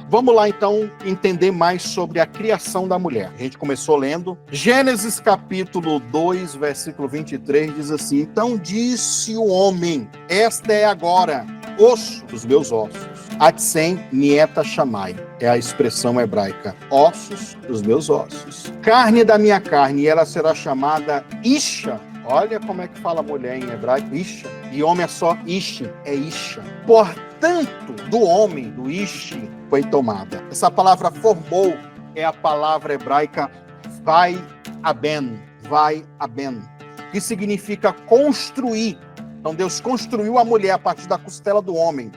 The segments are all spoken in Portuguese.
Vamos lá, então, entender mais sobre a criação da mulher. A gente começou lendo. Gênesis capítulo 2, versículo 23, diz assim: Então disse o homem, esta é agora osso dos meus ossos. Atsem nieta chamai. É a expressão hebraica. Ossos dos meus ossos. Carne da minha carne, e ela será chamada Isha. Olha como é que fala mulher em hebraico, Isha. E homem é só Ishi, é Isha. Portanto, do homem, do Ishi, foi tomada. Essa palavra formou é a palavra hebraica vai aben, que significa construir. Então Deus construiu a mulher a partir da costela do homem.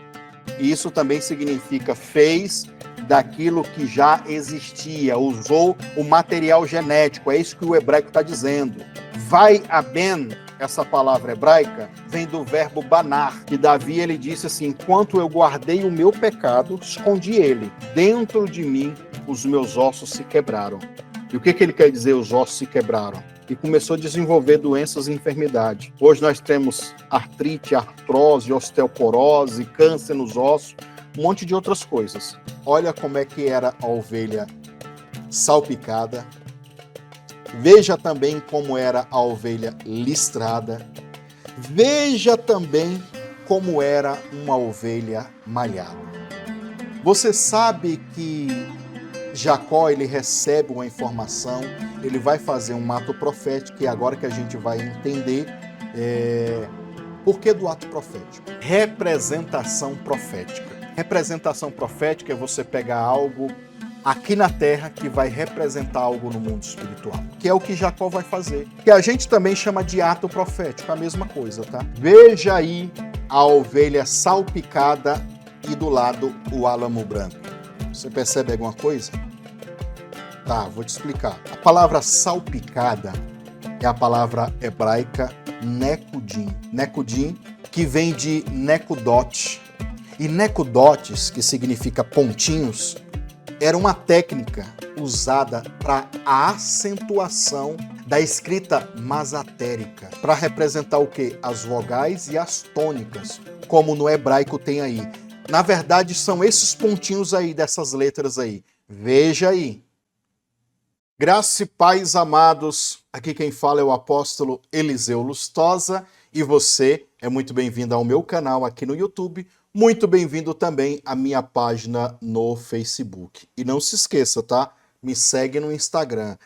E isso também significa fez daquilo que já existia, usou o material genético. É isso que o hebraico está dizendo. Vai aben, essa palavra hebraica, vem do verbo banar, que Davi ele disse assim: enquanto eu guardei o meu pecado, escondi ele. Dentro de mim, os meus ossos se quebraram. E o que ele quer dizer, os ossos se quebraram? E começou a desenvolver doenças e enfermidades. Hoje nós temos artrite, artrose, osteoporose, câncer nos ossos, um monte de outras coisas. Olha como é que era a ovelha salpicada. Veja também como era a ovelha listrada. Veja também como era uma ovelha malhada. Você sabe que Jacó, ele recebe uma informação, ele vai fazer um ato profético, e agora que a gente vai entender por que do ato profético. Representação profética. Representação profética é você pegar algo aqui na terra que vai representar algo no mundo espiritual, que é o que Jacó vai fazer, que a gente também chama de ato profético, a mesma coisa, tá? Veja aí a ovelha salpicada e do lado o álamo branco. Você percebe alguma coisa? Tá, vou te explicar. A palavra salpicada é a palavra hebraica nekudim. Nekudim, que vem de nekudot. E nekudotes, que significa pontinhos, era uma técnica usada para a acentuação da escrita masatérica, para representar o quê? As vogais e as tônicas, como no hebraico tem aí. Na verdade, são esses pontinhos aí, dessas letras aí. Veja aí. Graça e paz, amados. Aqui quem fala é o apóstolo Eliseu Lustosa, e você é muito bem-vindo ao meu canal aqui no YouTube. Muito bem-vindo também à minha página no Facebook. E não se esqueça, tá? Me segue no Instagram,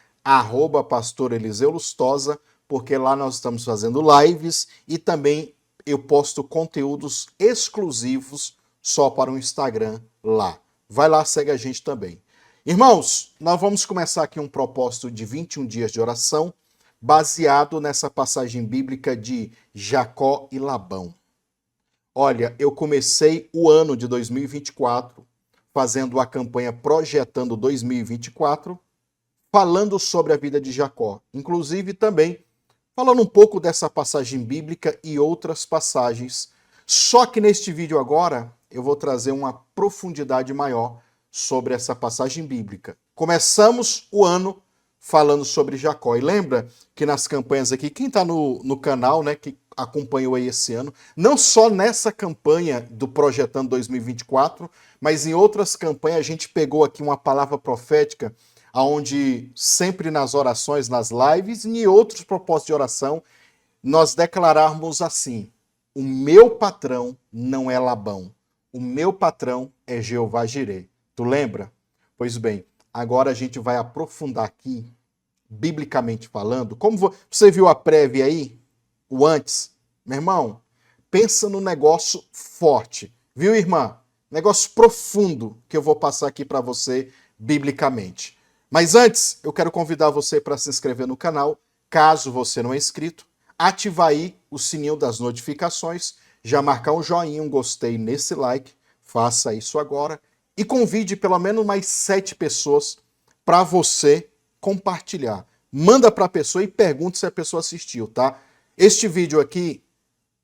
@Pastor Eliseu Lustosa, porque lá nós estamos fazendo lives e também eu posto conteúdos exclusivos só para o Instagram lá. Vai lá, segue a gente também. Irmãos, nós vamos começar aqui um propósito de 21 dias de oração, baseado nessa passagem bíblica de Jacó e Labão. Olha, eu comecei o ano de 2024 fazendo a campanha Projetando 2024, falando sobre a vida de Jacó. Inclusive também falando um pouco dessa passagem bíblica e outras passagens. Só que neste vídeo agora eu vou trazer uma profundidade maior sobre essa passagem bíblica. Começamos o ano falando sobre Jacó. E lembra que nas campanhas aqui, quem está no canal, né, que acompanhou aí esse ano, não só nessa campanha do Projetando 2024, mas em outras campanhas a gente pegou aqui uma palavra profética, onde sempre nas orações, nas lives e em outros propósitos de oração, nós declararmos assim: o meu patrão não é Labão, o meu patrão é Jeová Jireh. Tu lembra? Pois bem, agora a gente vai aprofundar aqui, biblicamente falando. Como você viu a prévia aí? O antes? Meu irmão, pensa no negócio forte. Viu, irmã? Negócio profundo que eu vou passar aqui para você biblicamente. Mas antes, eu quero convidar você para se inscrever no canal, caso você não é inscrito, ativar aí o sininho das notificações, já marcar um joinha, um gostei nesse like, faça isso agora. E convide pelo menos mais 7 pessoas para você compartilhar. Manda para a pessoa e pergunte se a pessoa assistiu, tá? Este vídeo aqui,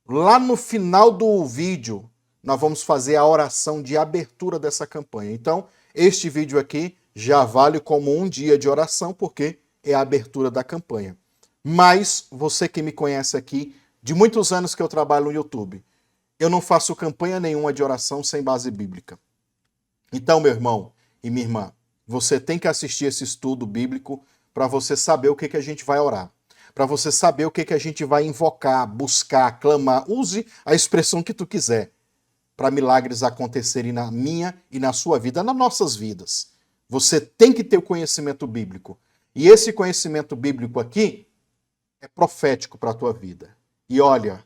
lá no final do vídeo, nós vamos fazer a oração de abertura dessa campanha. Então, este vídeo aqui já vale como um dia de oração, porque é a abertura da campanha. Mas, você que me conhece aqui, de muitos anos que eu trabalho no YouTube, eu não faço campanha nenhuma de oração sem base bíblica. Então, meu irmão e minha irmã, você tem que assistir esse estudo bíblico para você saber o que a gente vai orar. Para você saber o que a gente vai invocar, buscar, clamar. Use a expressão que tu quiser para milagres acontecerem na minha e na sua vida, nas nossas vidas. Você tem que ter o conhecimento bíblico. E esse conhecimento bíblico aqui é profético para a tua vida. E olha,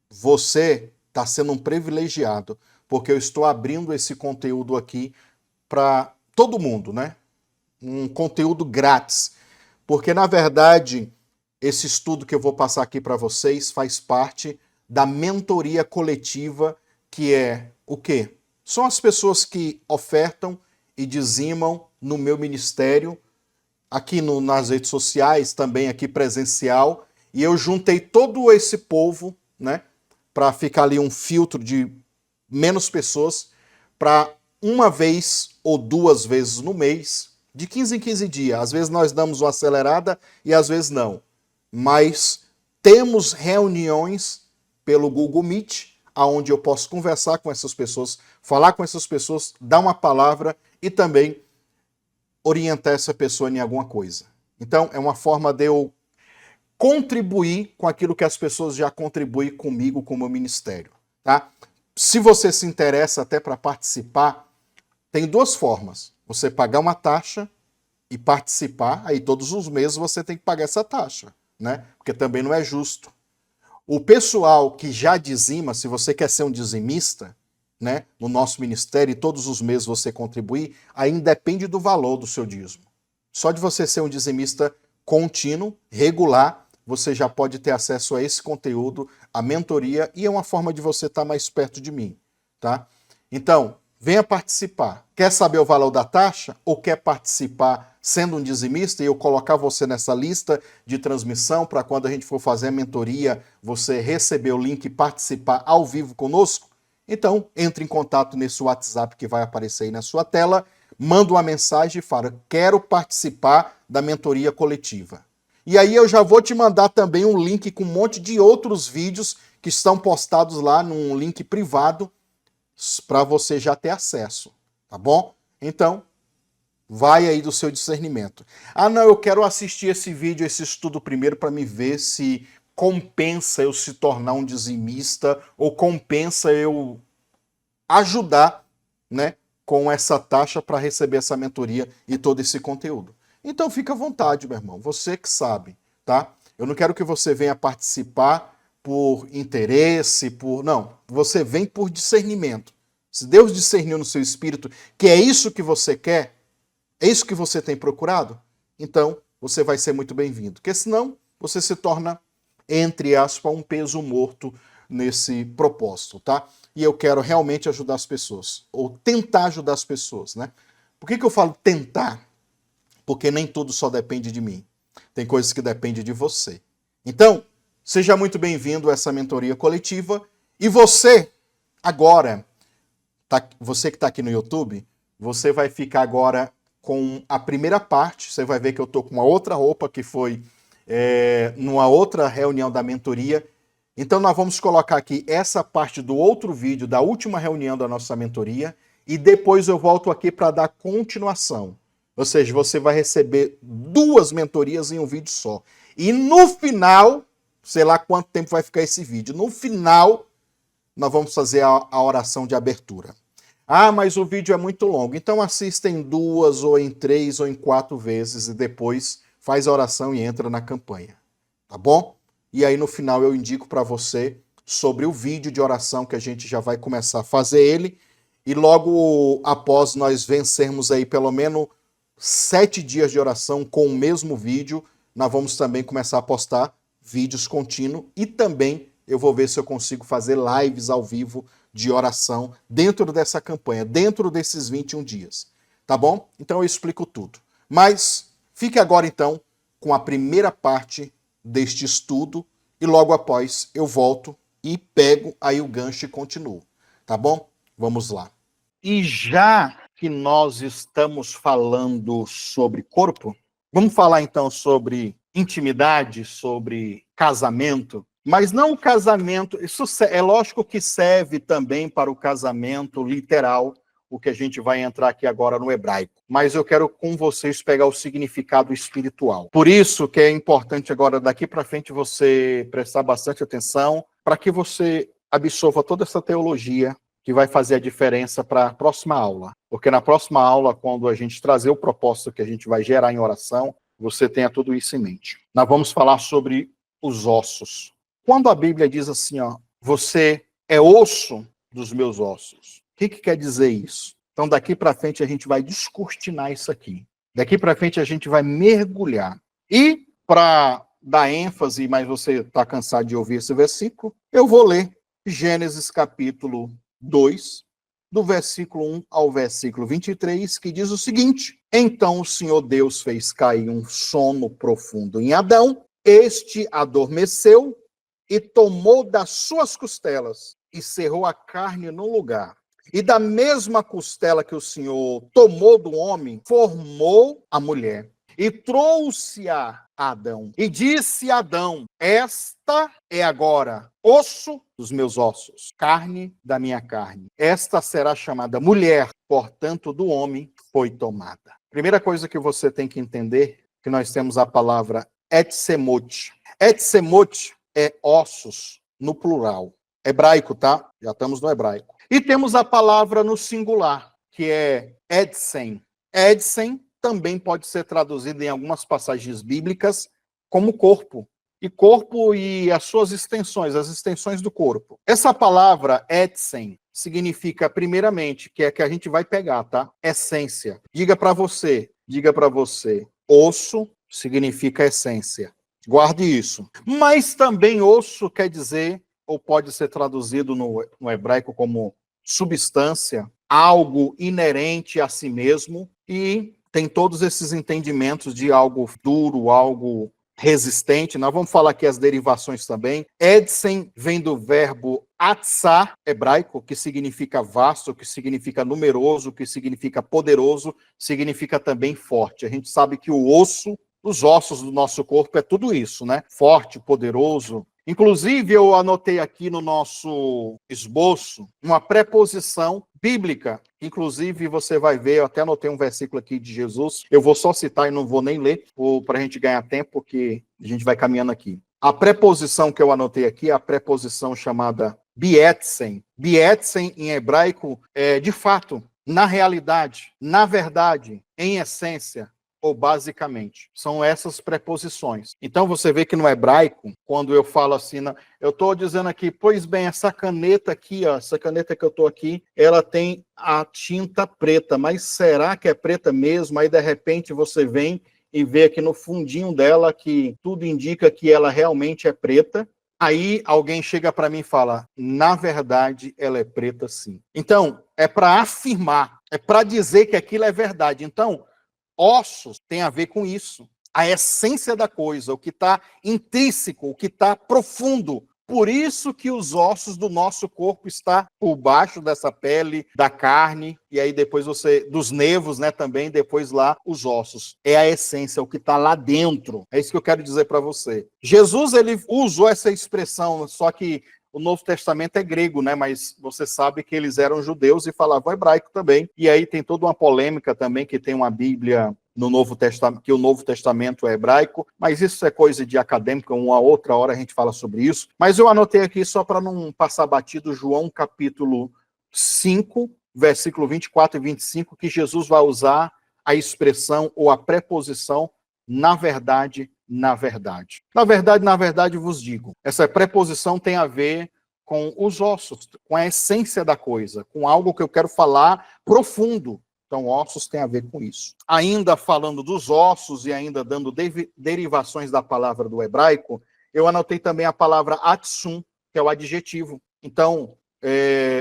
você está sendo um privilegiado, porque eu estou abrindo esse conteúdo aqui para todo mundo, né? Um conteúdo grátis. Porque, na verdade, esse estudo que eu vou passar aqui para vocês faz parte da mentoria coletiva, que é o quê? São as pessoas que ofertam e dizimam no meu ministério, aqui nas redes sociais, também aqui presencial, e eu juntei todo esse povo, né, para ficar ali um filtro de menos pessoas, para uma vez ou duas vezes no mês, de 15 em 15 dias. Às vezes nós damos uma acelerada e às vezes não. Mas temos reuniões pelo Google Meet, onde eu posso conversar com essas pessoas, falar com essas pessoas, dar uma palavra e também orientar essa pessoa em alguma coisa. Então, é uma forma de eu contribuir com aquilo que as pessoas já contribuem comigo, com o meu ministério, tá? Se você se interessa até para participar, tem duas formas. Você pagar uma taxa e participar, aí todos os meses você tem que pagar essa taxa, né? Porque também não é justo. O pessoal que já dizima, se você quer ser um dizimista, né, no nosso ministério e todos os meses você contribuir, aí independe do valor do seu dízimo. Só de você ser um dizimista contínuo, regular, você já pode ter acesso a esse conteúdo, a mentoria, e é uma forma de você estar mais perto de mim, tá? Então, venha participar. Quer saber o valor da taxa ou quer participar sendo um dizimista e eu colocar você nessa lista de transmissão para quando a gente for fazer a mentoria, você receber o link e participar ao vivo conosco? Então, entre em contato nesse WhatsApp que vai aparecer aí na sua tela, manda uma mensagem e fala: quero participar da mentoria coletiva. E aí eu já vou te mandar também um link com um monte de outros vídeos que estão postados lá num link privado para você já ter acesso, tá bom? Então, vai aí do seu discernimento. Ah, não, eu quero assistir esse vídeo, esse estudo primeiro para me ver se compensa eu se tornar um dizimista ou compensa eu ajudar, né, com essa taxa para receber essa mentoria e todo esse conteúdo. Então fica à vontade, meu irmão, você que sabe, tá? Eu não quero que você venha participar por interesse, não, você vem por discernimento. Se Deus discerniu no seu espírito que é isso que você quer, é isso que você tem procurado, então você vai ser muito bem-vindo. Porque senão você se torna, entre aspas, um peso morto nesse propósito, tá? E eu quero realmente ajudar as pessoas, ou tentar ajudar as pessoas, né? Por que eu falo tentar? Porque nem tudo só depende de mim. Tem coisas que dependem de você. Então, seja muito bem-vindo a essa mentoria coletiva. E você, agora, você que está aqui no YouTube, você vai ficar agora com a primeira parte. Você vai ver que eu estou com uma outra roupa que foi numa outra reunião da mentoria. Então nós vamos colocar aqui essa parte do outro vídeo da última reunião da nossa mentoria e depois eu volto aqui para dar continuação. Ou seja, você vai receber duas mentorias em um vídeo só. E no final, sei lá quanto tempo vai ficar esse vídeo, no final nós vamos fazer a oração de abertura. Ah, mas o vídeo é muito longo. Então assista em 2, ou em 3, ou em 4 vezes e depois faz a oração e entra na campanha. Tá bom? E aí no final eu indico para você sobre o vídeo de oração que a gente já vai começar a fazer ele. E logo após nós vencermos aí pelo menos 7 dias de oração com o mesmo vídeo, nós vamos também começar a postar vídeos contínuos e também eu vou ver se eu consigo fazer lives ao vivo de oração dentro dessa campanha, dentro desses 21 dias. Tá bom? Então eu explico tudo. Mas fique agora então com a primeira parte deste estudo e logo após eu volto e pego aí o gancho e continuo. Tá bom? Vamos lá. E já que nós estamos falando sobre corpo, vamos falar então sobre intimidade, sobre casamento, mas não o casamento, isso é lógico que serve também para o casamento literal, o que a gente vai entrar aqui agora no hebraico. Mas eu quero com vocês pegar o significado espiritual. Por isso que é importante agora, daqui para frente, você prestar bastante atenção, para que você absorva toda essa teologia que vai fazer a diferença para a próxima aula. Porque na próxima aula, quando a gente trazer o propósito que a gente vai gerar em oração, você tenha tudo isso em mente. Nós vamos falar sobre os ossos. Quando a Bíblia diz assim, ó, você é osso dos meus ossos. O que quer dizer isso? Então, daqui para frente, a gente vai descortinar isso aqui. Daqui para frente, a gente vai mergulhar. E, para dar ênfase, mas você está cansado de ouvir esse versículo, eu vou ler Gênesis capítulo 2, do versículo 1 ao versículo 23, que diz o seguinte: Então o Senhor Deus fez cair um sono profundo em Adão, este adormeceu e tomou das suas costelas e cerrou a carne no lugar. E da mesma costela que o Senhor tomou do homem, formou a mulher e trouxe-a a Adão. E disse a Adão: Esta é agora osso dos meus ossos, carne da minha carne. Esta será chamada mulher, portanto, do homem foi tomada. Primeira coisa que você tem que entender, que nós temos a palavra etsemot. Etsemot é ossos, no plural. Hebraico, tá? Já estamos no hebraico. E temos a palavra no singular, que é edsen. Edsen também pode ser traduzido em algumas passagens bíblicas como corpo. E corpo e as suas extensões, as extensões do corpo. Essa palavra edsen significa, primeiramente, que é que a gente vai pegar, tá? Essência. Diga para você, osso significa essência. Guarde isso. Mas também osso quer dizer, ou pode ser traduzido no hebraico como substância, algo inerente a si mesmo, e tem todos esses entendimentos de algo duro, algo resistente. Nós vamos falar aqui as derivações também. Edsen vem do verbo atsá, hebraico, que significa vasto, que significa numeroso, que significa poderoso, significa também forte. A gente sabe que o osso, os ossos do nosso corpo é tudo isso, né? Forte, poderoso. Inclusive, eu anotei aqui no nosso esboço uma preposição bíblica. Inclusive, você vai ver, eu até anotei um versículo aqui de Jesus. Eu vou só citar e não vou nem ler, para a gente ganhar tempo, porque a gente vai caminhando aqui. A preposição que eu anotei aqui é a preposição chamada bietsen. Bietsen, em hebraico, é de fato, na realidade, na verdade, em essência, ou basicamente. São essas preposições. Então, você vê que no hebraico, quando eu falo assim, eu estou dizendo aqui, pois bem, essa caneta aqui, ó, essa caneta que eu estou aqui, ela tem a tinta preta, mas será que é preta mesmo? Aí, de repente, você vem e vê aqui no fundinho dela que tudo indica que ela realmente é preta. Aí, alguém chega para mim e fala, na verdade, ela é preta sim. Então, é para afirmar, é para dizer que aquilo é verdade. Então, ossos tem a ver com isso. A essência da coisa, o que está intrínseco, o que está profundo. Por isso que os ossos do nosso corpo estão por baixo dessa pele, da carne, e aí depois dos nervos, né, também, depois lá os ossos. É a essência, o que está lá dentro. É isso que eu quero dizer para você. Jesus, ele usou essa expressão, só que o Novo Testamento é grego, né? Mas você sabe que eles eram judeus e falavam hebraico também. E aí tem toda uma polêmica também, que tem uma Bíblia no Novo Testamento, que o Novo Testamento é hebraico, mas isso é coisa de acadêmica, uma outra hora a gente fala sobre isso. Mas eu anotei aqui só para não passar batido, João capítulo 5, versículo 24 e 25, que Jesus vai usar a expressão ou a preposição na verdade, na verdade. Na verdade, vos digo. Essa preposição tem a ver com os ossos, com a essência da coisa, com algo que eu quero falar profundo. Então, ossos tem a ver com isso. Ainda falando dos ossos e ainda dando derivações da palavra do hebraico, eu anotei também a palavra atsum, que é o adjetivo. Então,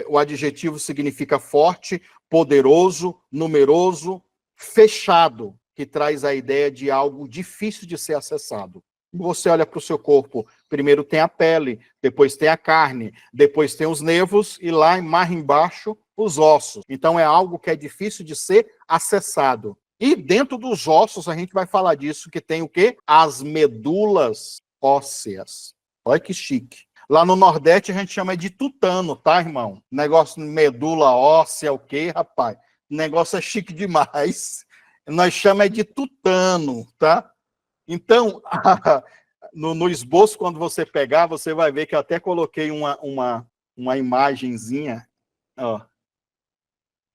o adjetivo significa forte, poderoso, numeroso, fechado, que traz a ideia de algo difícil de ser acessado. Você olha para o seu corpo, primeiro tem a pele, depois tem a carne, depois tem os nervos e lá mais embaixo os ossos. Então é algo que é difícil de ser acessado. E dentro dos ossos a gente vai falar disso, que tem o quê? As medulas ósseas. Olha que chique. Lá no Nordeste a gente chama de tutano, tá, irmão? Negócio de medula óssea, o quê, rapaz? O negócio é chique demais. Nós chamamos de tutano, tá? Então, no esboço, quando você pegar, você vai ver que eu até coloquei uma imagenzinha, ó.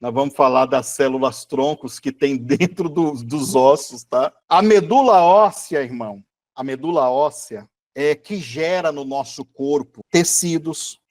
Nós vamos falar das células troncos que tem dentro dos ossos, tá? A medula óssea, irmão, a medula óssea é que gera no nosso corpo tecidos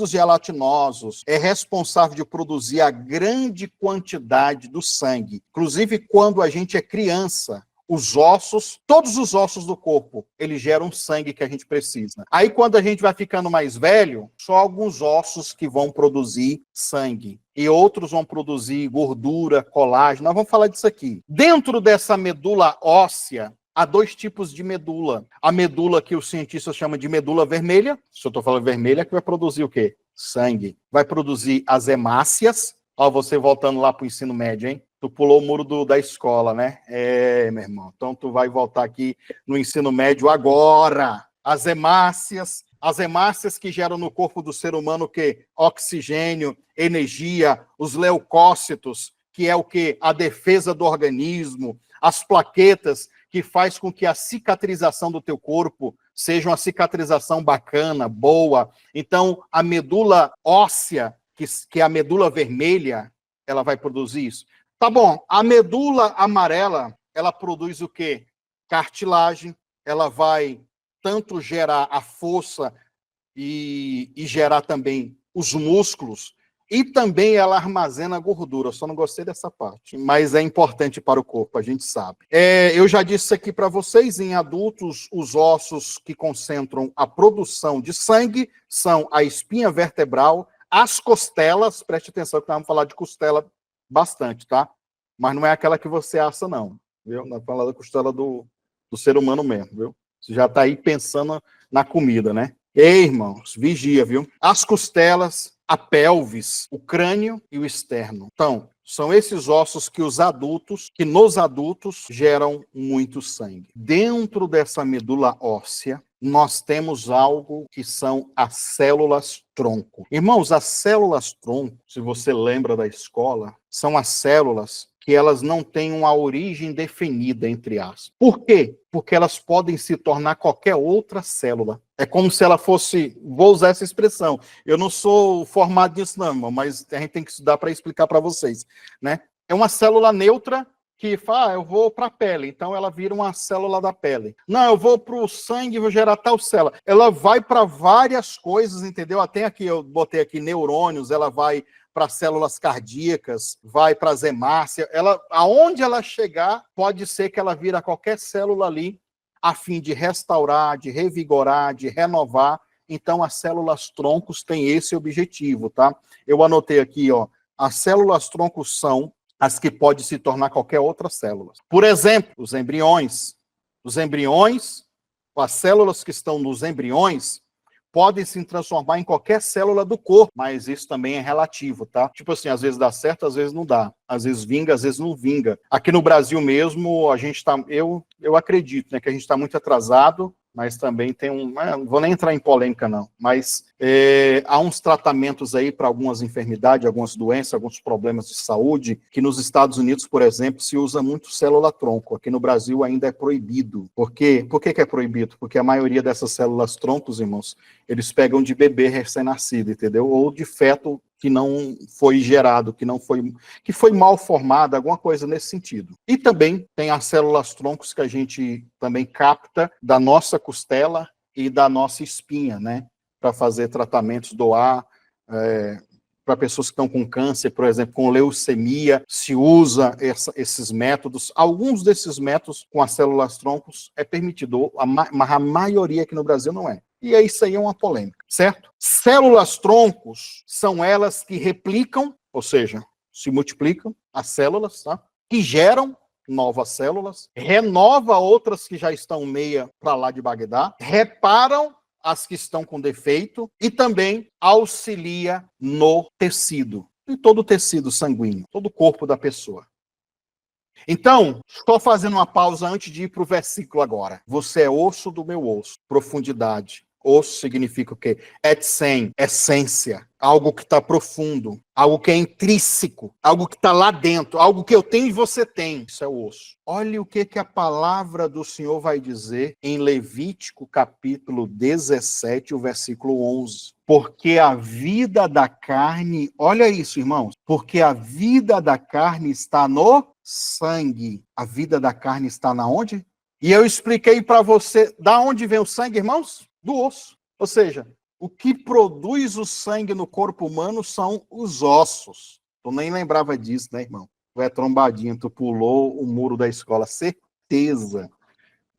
gelatinosos, é responsável de produzir a grande quantidade do sangue. Inclusive, quando a gente é criança, os ossos, todos os ossos do corpo, eles geram sangue que a gente precisa. Aí, quando a gente vai ficando mais velho, só alguns ossos que vão produzir sangue. E outros vão produzir gordura, colágeno. Nós vamos falar disso aqui. Dentro dessa medula óssea, há dois tipos de medula. A medula que os cientistas chamam de medula vermelha. Se eu estou falando vermelha, que vai produzir o quê? Sangue. Vai produzir as hemácias. Ó, você voltando lá para o ensino médio, hein? Tu pulou o muro da escola, né? É, meu irmão. Então, tu vai voltar aqui no ensino médio agora. As hemácias que geram no corpo do ser humano o quê? Oxigênio, energia, os leucócitos, que é o quê? A defesa do organismo, as plaquetas, que faz com que a cicatrização do teu corpo seja uma cicatrização bacana, boa. Então, a medula óssea, que é a medula vermelha, ela vai produzir isso. Tá bom, a medula amarela, ela produz o quê? Cartilagem, ela vai tanto gerar a força e gerar também os músculos, e também ela armazena gordura. Eu só não gostei dessa parte, mas é importante para o corpo, a gente sabe. Eu já disse isso aqui para vocês, em adultos, os ossos que concentram a produção de sangue são a espinha vertebral, as costelas, preste atenção que nós vamos falar de costela bastante, tá? Mas não é aquela que você assa, não, viu? Nós vamos falar da costela do ser humano mesmo, viu? Você já está aí pensando na comida, né? Ei, irmãos, vigia, viu? As costelas, a pelvis, o crânio e o externo. Então, são esses ossos que nos adultos geram muito sangue. Dentro dessa medula óssea, nós temos algo que são as células tronco. Irmãos, as células tronco, se você lembra da escola, são as células que elas não têm uma origem definida, entre aspas. Por quê? Porque elas podem se tornar qualquer outra célula. É como se ela fosse, vou usar essa expressão, eu não sou formado nisso não, irmão, mas a gente tem que estudar para explicar para vocês, né? É uma célula neutra que fala, eu vou para a pele, então ela vira uma célula da pele. Não, eu vou para o sangue e vou gerar tal célula. Ela vai para várias coisas, entendeu? Até aqui, eu botei aqui neurônios, ela vai para células cardíacas, vai para as hemácias. Aonde ela chegar, pode ser que ela vira qualquer célula ali, a fim de restaurar, de revigorar, de renovar. Então, as células troncos têm esse objetivo, tá? Eu anotei aqui, ó, as células troncos são as que podem se tornar qualquer outra célula. Por exemplo, os embriões. Os embriões, as células que estão nos embriões, podem se transformar em qualquer célula do corpo, mas isso também é relativo, tá? Tipo assim, às vezes dá certo, às vezes não dá. Às vezes vinga, às vezes não vinga. Aqui no Brasil mesmo, a gente tá, eu acredito, né, que a gente está muito atrasado, mas também tem não vou nem entrar em polêmica não, mas há uns tratamentos aí para algumas enfermidades, algumas doenças, alguns problemas de saúde, que nos Estados Unidos, por exemplo, se usa muito célula-tronco. Aqui no Brasil ainda é proibido. Por quê? Por que é proibido? Porque a maioria dessas células-troncos, irmãos, eles pegam de bebê recém-nascido, entendeu? Ou de feto que não foi gerado, que foi mal formado, alguma coisa nesse sentido. E também tem as células-troncos que a gente também capta da nossa costela e da nossa espinha, né? Para fazer tratamentos, doar para pessoas que estão com câncer, por exemplo, com leucemia, se usa esses métodos. Alguns desses métodos com as células-troncos é permitido, mas a maioria aqui no Brasil não é. E isso aí é uma polêmica, certo? Células-troncos são elas que replicam, ou seja, se multiplicam, as células, tá? Que geram novas células, renova outras que já estão meia para lá de Bagdá, reparam as que estão com defeito e também auxilia no tecido, em todo o tecido sanguíneo, todo o corpo da pessoa. Então, estou fazendo uma pausa antes de ir para o versículo agora. Você é osso do meu osso, profundidade. Osso significa o quê? Etsen, essência. Algo que está profundo, algo que é intrínseco, algo que está lá dentro, algo que eu tenho e você tem. Isso é o osso. Olha o que a palavra do Senhor vai dizer em Levítico capítulo 17, o versículo 11. Porque a vida da carne, olha isso, irmãos, porque a vida da carne está no sangue. A vida da carne está na onde? E eu expliquei para você, da onde vem o sangue, irmãos? Do osso. Ou seja, o que produz o sangue no corpo humano são os ossos. Tu nem lembrava disso, né, irmão? Tu é trombadinho, tu pulou o muro da escola, certeza,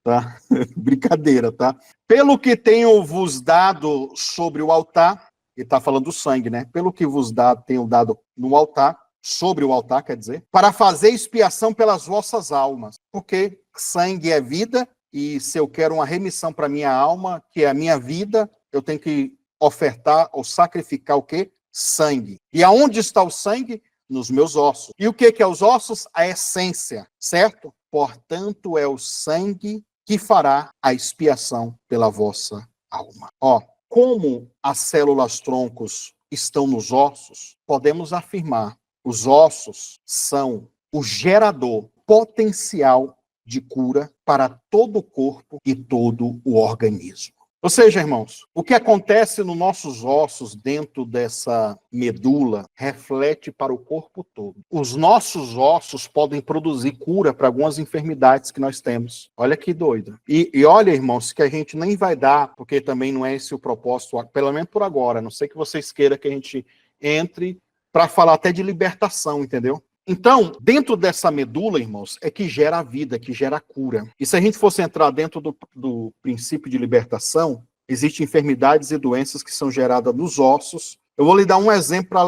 tá? Brincadeira, tá? Pelo que tenho vos dado sobre o altar, ele está falando do sangue, né? Pelo que vos tenho dado no altar, sobre o altar, quer dizer, para fazer expiação pelas vossas almas, porque sangue é vida, e se eu quero uma remissão para minha alma, que é a minha vida, eu tenho que ofertar ou sacrificar o quê? Sangue. E aonde está o sangue? Nos meus ossos. E o que é os ossos? A essência, certo? Portanto, é o sangue que fará a expiação pela vossa alma. Ó, como as células troncos estão nos ossos, podemos afirmar, os ossos são o gerador potencial de cura para todo o corpo e todo o organismo. Ou seja, irmãos, o que acontece nos nossos ossos dentro dessa medula reflete para o corpo todo. Os nossos ossos podem produzir cura para algumas enfermidades que nós temos. Olha que doido. E olha, irmãos, que a gente nem vai dar, porque também não é esse o propósito, pelo menos por agora, a não sei que vocês queiram que a gente entre para falar até de libertação, entendeu? Então, dentro dessa medula, irmãos, é que gera a vida, que gera a cura. E se a gente fosse entrar dentro do princípio de libertação, existem enfermidades e doenças que são geradas nos ossos. Eu vou lhe dar um exemplo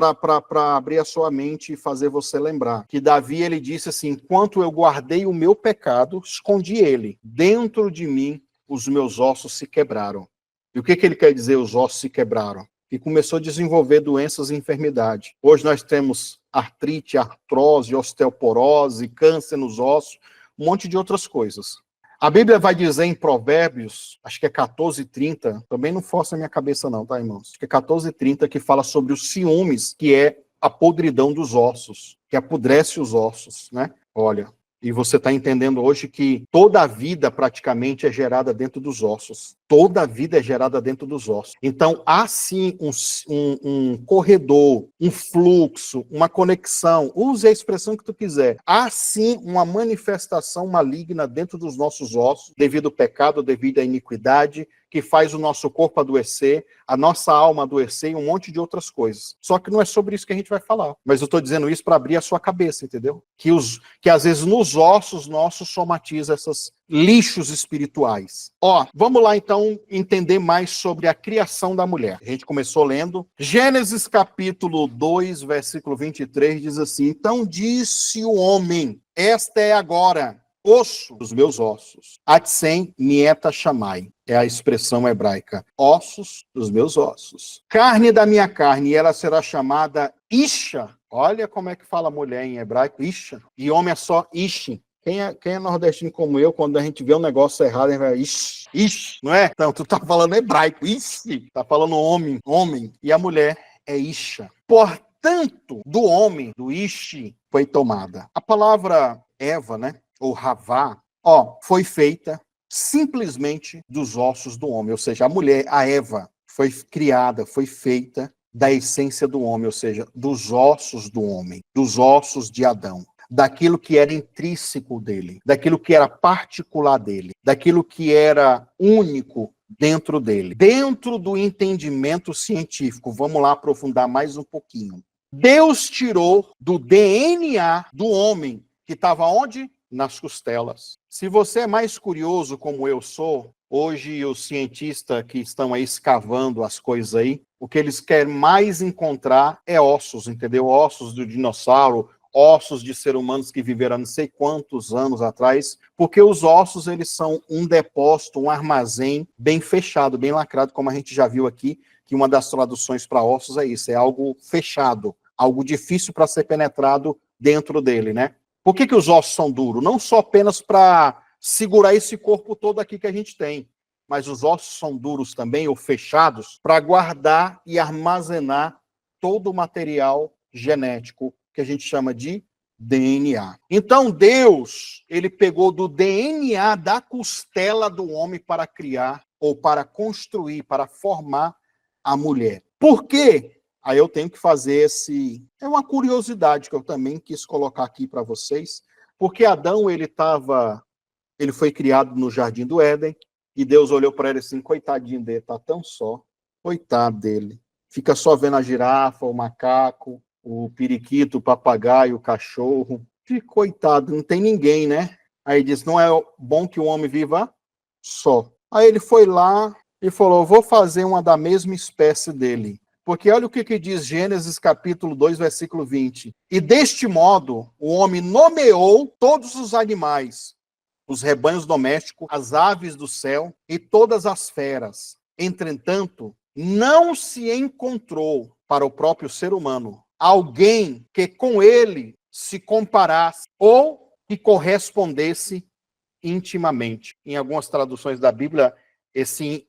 para abrir a sua mente e fazer você lembrar. Que Davi, ele disse assim, enquanto eu guardei o meu pecado, escondi ele. Dentro de mim, os meus ossos se quebraram. E o que ele quer dizer, os ossos se quebraram? Que começou a desenvolver doenças e enfermidades. Hoje nós temos artrite, artrose, osteoporose, câncer nos ossos, um monte de outras coisas. A Bíblia vai dizer em Provérbios, acho que é 14:30, também não força a minha cabeça não, tá, irmãos? Acho que é 14:30 que fala sobre os ciúmes, que é a podridão dos ossos, que apodrece os ossos, né? Olha, e você está entendendo hoje que toda a vida praticamente é gerada dentro dos ossos. Toda a vida é gerada dentro dos ossos. Então, há sim um corredor, um fluxo, uma conexão, use a expressão que tu quiser. Há sim uma manifestação maligna dentro dos nossos ossos, devido ao pecado, devido à iniquidade, que faz o nosso corpo adoecer, a nossa alma adoecer e um monte de outras coisas. Só que não é sobre isso que a gente vai falar. Mas eu estou dizendo isso para abrir a sua cabeça, entendeu? Que às vezes nos ossos nossos somatiza esses lixos espirituais. Ó, vamos lá então entender mais sobre a criação da mulher. A gente começou lendo Gênesis capítulo 2, versículo 23, diz assim, então disse o homem, esta é agora osso dos meus ossos. Atsem mieta chamai. É a expressão hebraica. Ossos dos meus ossos. Carne da minha carne, e ela será chamada Isha. Olha como é que fala mulher em hebraico, Isha. E homem é só Ishi. Quem é nordestino como eu, quando a gente vê um negócio errado, a gente vai, Ish, não é? Então, tu tá falando hebraico, Ishi. Tá falando homem. E a mulher é Isha. Portanto, do homem, do Ishi, foi tomada. A palavra Eva, né? Ou Havá, foi feita simplesmente dos ossos do homem, ou seja, a mulher, a Eva, foi criada, foi feita da essência do homem, ou seja, dos ossos do homem, dos ossos de Adão, daquilo que era intrínseco dele, daquilo que era particular dele, daquilo que era único dentro dele. Dentro do entendimento científico, vamos lá aprofundar mais um pouquinho. Deus tirou do DNA do homem, que estava onde? Nas costelas. Se você é mais curioso como eu sou, hoje os cientistas que estão aí escavando as coisas aí, o que eles querem mais encontrar é ossos, entendeu? Ossos do dinossauro, ossos de seres humanos que viveram não sei quantos anos atrás, porque os ossos, eles são um depósito, um armazém bem fechado, bem lacrado, como a gente já viu aqui, que uma das traduções para ossos é isso, é algo fechado, algo difícil para ser penetrado dentro dele, né? Por que os ossos são duros? Não só apenas para segurar esse corpo todo aqui que a gente tem, mas os ossos são duros também, ou fechados, para guardar e armazenar todo o material genético que a gente chama de DNA. Então Deus, ele pegou do DNA da costela do homem para criar, ou para construir, para formar a mulher. Por quê? Aí eu tenho que fazer é uma curiosidade que eu também quis colocar aqui para vocês, porque Adão, ele foi criado no Jardim do Éden, e Deus olhou para ele assim, coitadinho dele, tá tão só, coitado dele. Fica só vendo a girafa, o macaco, o periquito, o papagaio, o cachorro. Que coitado, não tem ninguém, né? Aí diz, não é bom que o homem viva só. Aí ele foi lá e falou, vou fazer uma da mesma espécie dele. Porque olha o que diz Gênesis capítulo 2, versículo 20. E deste modo, o homem nomeou todos os animais, os rebanhos domésticos, as aves do céu e todas as feras. Entretanto, não se encontrou para o próprio ser humano alguém que com ele se comparasse ou que correspondesse intimamente. Em algumas traduções da Bíblia, esse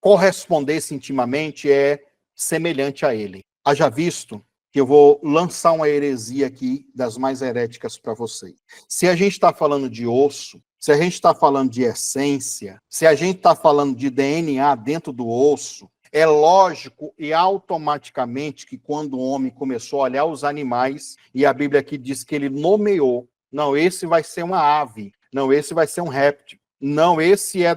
correspondesse intimamente é semelhante a ele. Haja visto que eu vou lançar uma heresia aqui das mais heréticas para vocês. Se a gente está falando de osso, se a gente está falando de essência, se a gente está falando de DNA dentro do osso, é lógico e automaticamente que quando o homem começou a olhar os animais, e a Bíblia aqui diz que ele nomeou, não, esse vai ser uma ave, não, esse vai ser um réptil, não, esse é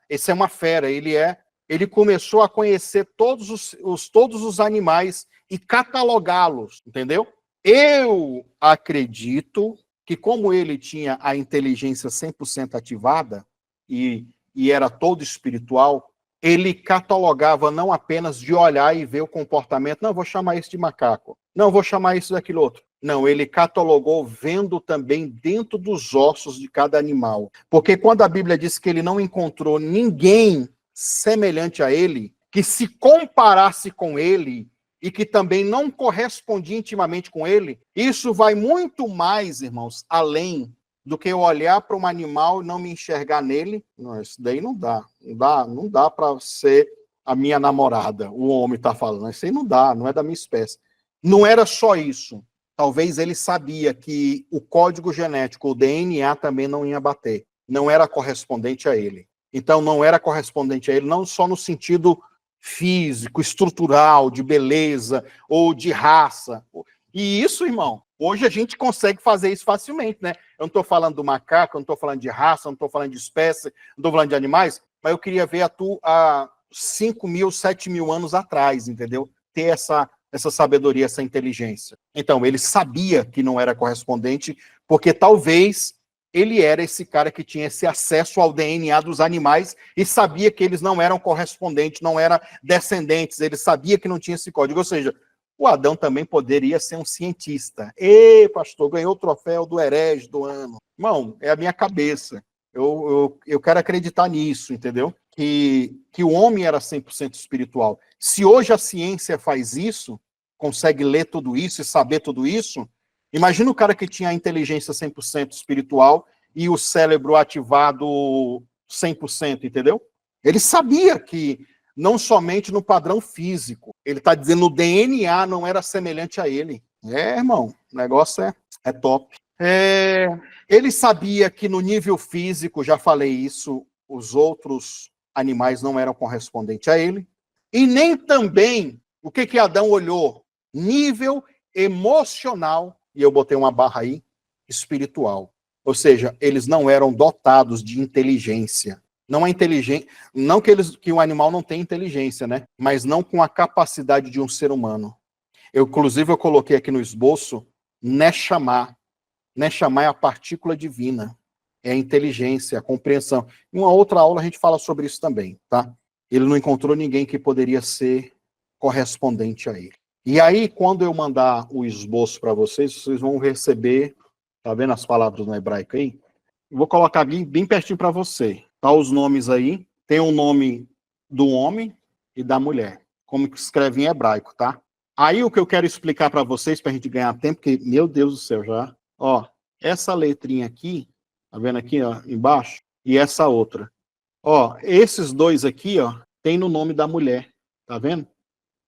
esse é uma fera, ele começou a conhecer todos os animais e catalogá-los, entendeu? Eu acredito que como ele tinha a inteligência 100% ativada e era todo espiritual, ele catalogava não apenas de olhar e ver o comportamento, não, vou chamar isso de macaco, não, vou chamar isso daquilo outro. Não, ele catalogou vendo também dentro dos ossos de cada animal. Porque quando a Bíblia diz que ele não encontrou ninguém semelhante a ele, que se comparasse com ele e que também não correspondia intimamente com ele, isso vai muito mais, irmãos, além do que eu olhar para um animal e não me enxergar nele. Não, isso daí não dá. Não dá para ser a minha namorada, o homem está falando. Isso aí não dá, não é da minha espécie. Não era só isso. Talvez ele sabia que o código genético, o DNA, também não ia bater. Não era correspondente a ele. Então, não era correspondente a ele, não só no sentido físico, estrutural, de beleza ou de raça. E isso, irmão, hoje a gente consegue fazer isso facilmente, né? Eu não estou falando do macaco, eu não estou falando de raça, eu não estou falando de espécie, não estou falando de animais, mas eu queria ver há 5.000, 7.000 anos atrás, entendeu? Ter essa sabedoria, essa inteligência. Então, ele sabia que não era correspondente, porque talvez ele era esse cara que tinha esse acesso ao DNA dos animais e sabia que eles não eram correspondentes, não eram descendentes, ele sabia que não tinha esse código. Ou seja, o Adão também poderia ser um cientista. Ei, pastor, ganhou o troféu do herege do ano. Irmão, é a minha cabeça. Eu quero acreditar nisso, entendeu? Que o homem era 100% espiritual. Se hoje a ciência faz isso, consegue ler tudo isso e saber tudo isso, imagina o cara que tinha a inteligência 100% espiritual e o cérebro ativado 100%, entendeu? Ele sabia que não somente no padrão físico, ele está dizendo no DNA não era semelhante a ele. Irmão, o negócio é top. Ele sabia que no nível físico, já falei isso, os outros animais não eram correspondentes a ele. E nem também, o que Adão olhou? Nível emocional, e eu botei uma barra aí, espiritual. Ou seja, eles não eram dotados de inteligência. Não é inteligente, não que o animal não tenha inteligência, né? Mas não com a capacidade de um ser humano. Inclusive, eu coloquei aqui no esboço, Neshama. Neshama é a partícula divina. É a inteligência, a compreensão. Em uma outra aula a gente fala sobre isso também, tá? Ele não encontrou ninguém que poderia ser correspondente a ele. E aí, quando eu mandar o esboço para vocês vão receber, tá vendo as palavras no hebraico aí? Eu vou colocar bem pertinho para você. Tá os nomes aí. Tem o nome do homem e da mulher, como que escreve em hebraico, tá? Aí o que eu quero explicar para vocês, para a gente ganhar tempo, porque, meu Deus do céu, já... Ó, essa letrinha aqui, tá vendo aqui, ó, embaixo? E essa outra. Ó, esses dois aqui, ó, tem no nome da mulher, tá vendo?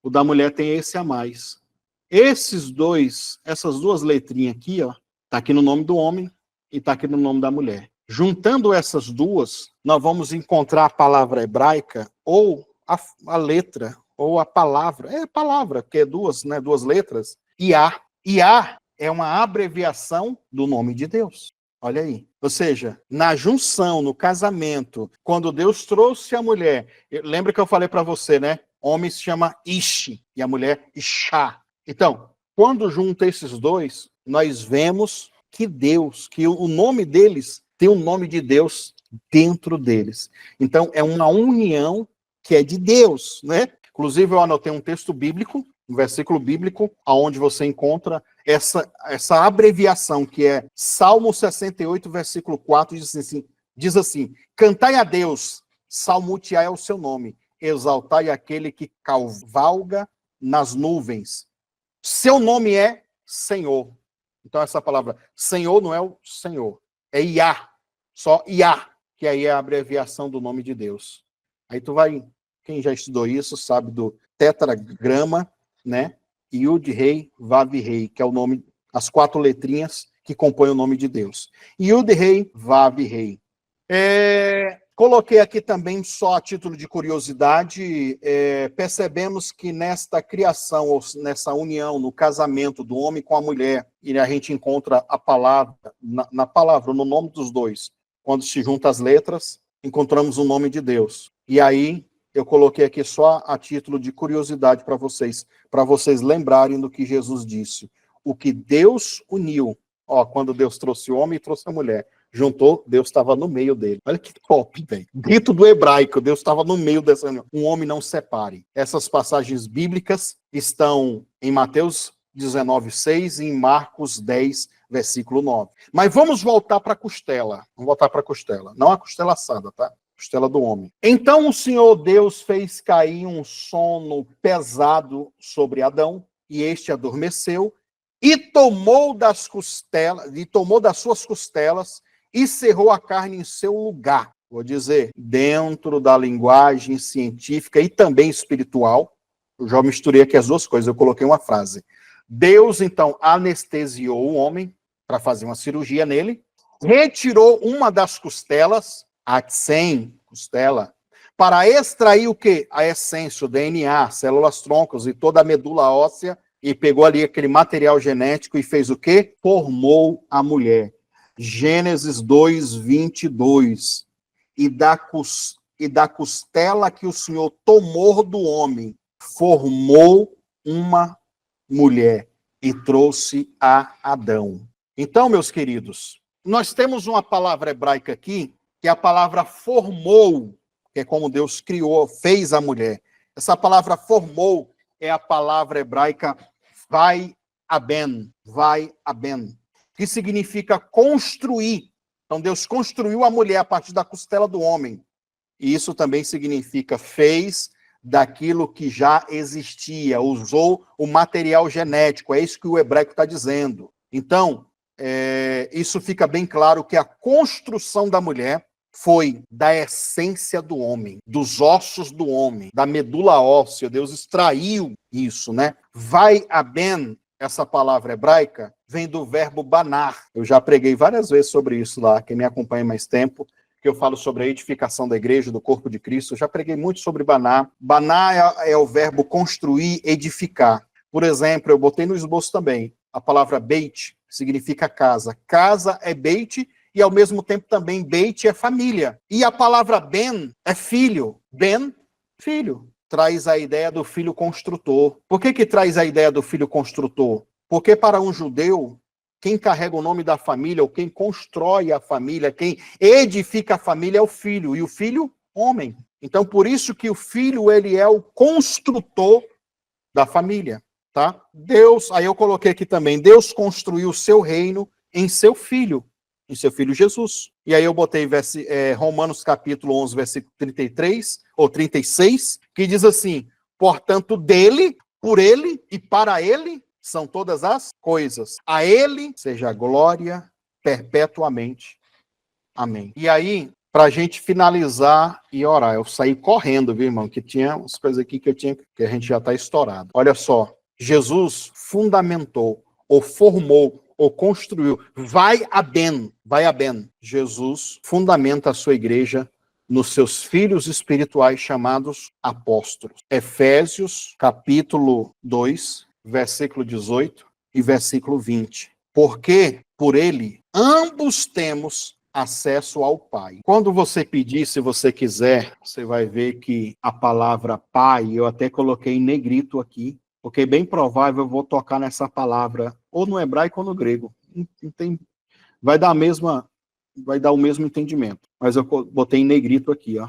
O da mulher tem esse a mais. Esses dois, essas duas letrinhas aqui, ó, tá aqui no nome do homem e tá aqui no nome da mulher. Juntando essas duas, nós vamos encontrar a palavra hebraica ou a letra ou a palavra. É palavra, porque é duas, né, duas letras. Iá. Iá é uma abreviação do nome de Deus. Olha aí. Ou seja, na junção, no casamento, quando Deus trouxe a mulher, lembra que eu falei para você, né? Homem se chama Ishi e a mulher Ishá. Então, quando junta esses dois, nós vemos que Deus, que o nome deles tem o nome de Deus dentro deles. Então, é uma união que é de Deus, né? Inclusive, eu anotei um texto bíblico, um versículo bíblico, onde você encontra essa abreviação, que é Salmo 68, versículo 4, diz assim: cantai a Deus, salmodiai o seu nome, exaltai aquele que cavalga nas nuvens. Seu nome é Senhor. Então, essa palavra Senhor não é o Senhor, é Iá, só Iá, que aí é a abreviação do nome de Deus. Aí tu vai, quem já estudou isso, sabe do tetragrama, né? Yud Rei, Vav Rei, que é o nome, as 4 letrinhas que compõem o nome de Deus. Yud Rei, Vav Rei. Coloquei aqui também, só a título de curiosidade, percebemos que nesta criação, ou nessa união, no casamento do homem com a mulher, e a gente encontra a palavra, na palavra, no nome dos dois. Quando se juntam as letras, encontramos o nome de Deus. E aí, eu coloquei aqui só a título de curiosidade para vocês lembrarem do que Jesus disse. O que Deus uniu, ó, quando Deus trouxe o homem e trouxe a mulher, juntou, Deus estava no meio dele. Olha que top, velho. Dentro do hebraico, Deus estava no meio dessa união. Um homem não separe. Essas passagens bíblicas estão em Mateus 19:6 e em Marcos 10, versículo 9. Mas vamos voltar para a costela. Vamos voltar para a costela. Não a costela assada, tá? Costela do homem. Então o Senhor Deus fez cair um sono pesado sobre Adão, e este adormeceu, e tomou das suas costelas e cerrou a carne em seu lugar. Vou dizer, dentro da linguagem científica e também espiritual, eu já misturei aqui as duas coisas, eu coloquei uma frase. Deus, então, anestesiou o homem para fazer uma cirurgia nele, retirou uma das costelas, a sem costela, para extrair o quê? A essência, o DNA, células troncos e toda a medula óssea, e pegou ali aquele material genético e fez o quê? Formou a mulher. Gênesis 2:22. E da costela que o Senhor tomou do homem, formou uma mulher e trouxe a Adão. Então, meus queridos, nós temos uma palavra hebraica aqui, que é a palavra formou, que é como Deus criou, fez a mulher. Essa palavra formou é a palavra hebraica vai aben, que significa construir. Então, Deus construiu a mulher a partir da costela do homem. E isso também significa fez daquilo que já existia, usou o material genético. É isso que o hebraico está dizendo. Então, isso fica bem claro que a construção da mulher foi da essência do homem, dos ossos do homem, da medula óssea. Deus extraiu isso, né? Vai aben, essa palavra hebraica, vem do verbo banar. Eu já preguei várias vezes sobre isso lá, quem me acompanha mais tempo, que eu falo sobre a edificação da igreja, do corpo de Cristo. Eu já preguei muito sobre banar. Banar é o verbo construir, edificar. Por exemplo, eu botei no esboço também a palavra beit, significa casa. Casa é beit, e ao mesmo tempo também beit é família. E a palavra ben é filho. Ben, filho. Traz a ideia do filho construtor. Por que traz a ideia do filho construtor? Porque para um judeu, quem carrega o nome da família, ou quem constrói a família, quem edifica a família é o filho. E o filho, homem. Então, por isso que o filho, ele é o construtor da família. Tá? Deus, aí eu coloquei aqui também, Deus construiu o seu reino em seu filho Jesus. E aí eu botei Romanos capítulo 11, versículo 33, ou 36, que diz assim, portanto, dele, por ele e para ele são todas as coisas. A ele seja a glória perpetuamente. Amém. E aí, para a gente finalizar e orar. Eu saí correndo, viu, irmão? Que tinha umas coisas aqui que a gente já está estourado. Olha só, Jesus fundamentou, ou formou, ou construiu. Vai a Ben. Jesus fundamenta a sua igreja nos seus filhos espirituais chamados apóstolos. Efésios, capítulo 2, versículo 18 e versículo 20. Porque por ele ambos temos acesso ao Pai. Quando você pedir, se você quiser, você vai ver que a palavra Pai, eu até coloquei em negrito aqui, porque é bem provável eu vou tocar nessa palavra, ou no hebraico ou no grego. Não tem, vai dar o mesmo entendimento. Mas eu botei em negrito aqui, ó.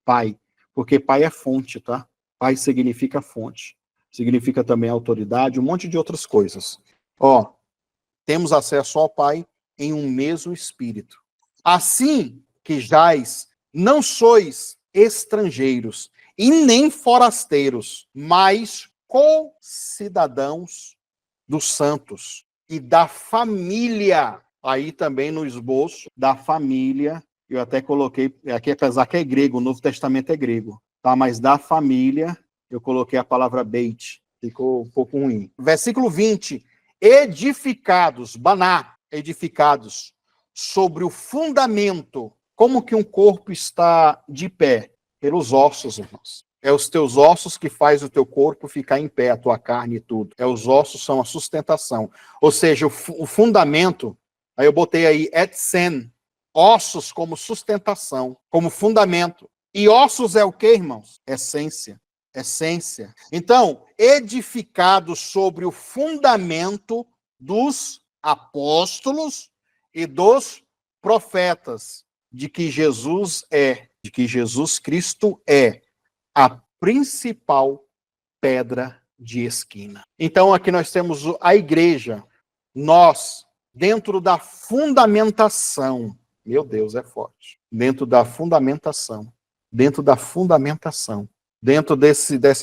Pai. Porque Pai é fonte, tá? Pai significa fonte. Significa também autoridade, um monte de outras coisas. Ó, temos acesso ao Pai em um mesmo Espírito. Assim que jaz, não sois estrangeiros e nem forasteiros, mas co-cidadãos dos santos e da família. Aí também no esboço da família, eu até coloquei, aqui apesar que é grego, o Novo Testamento é grego, tá? Mas da família, eu coloquei a palavra beit, ficou um pouco ruim. Versículo 20, edificados, baná, edificados sobre o fundamento. Como que um corpo está de pé? Pelos ossos, irmãos. É os teus ossos que faz o teu corpo ficar em pé, a tua carne e tudo. É os ossos são a sustentação. Ou seja, o fundamento, aí eu botei aí etsen, ossos como sustentação, como fundamento. E ossos é o quê, irmãos? Essência. Essência. Então, edificados sobre o fundamento dos apóstolos e dos profetas, de que Jesus Cristo é a principal pedra de esquina. Então, aqui nós temos a igreja, nós, dentro da fundamentação, meu Deus, é forte, dentro dessa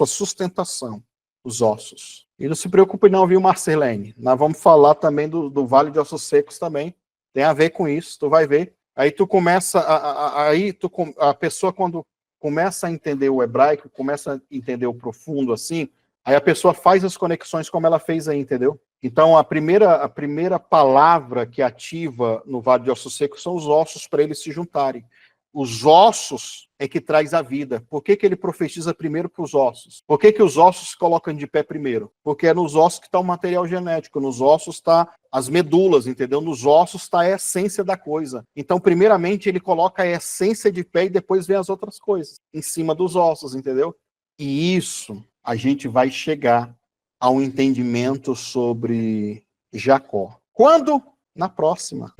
sustentação, os ossos. E não se preocupe não, viu, Marcelene? Nós vamos falar também do Vale de Ossos Secos também. Tem a ver com isso, tu vai ver. Aí tu começa, a pessoa quando começa a entender o hebraico, começa a entender o profundo assim, aí a pessoa faz as conexões como ela fez aí, entendeu? Então a primeira palavra que ativa no Vale de Ossos Secos são os ossos para eles se juntarem. Os ossos é que traz a vida. Por que ele profetiza primeiro para os ossos? Por que os ossos se colocam de pé primeiro? Porque é nos ossos que está o material genético, nos ossos está as medulas, entendeu? Nos ossos está a essência da coisa. Então, primeiramente, ele coloca a essência de pé e depois vem as outras coisas em cima dos ossos, entendeu? E isso a gente vai chegar a um entendimento sobre Jacó. Quando? Na próxima.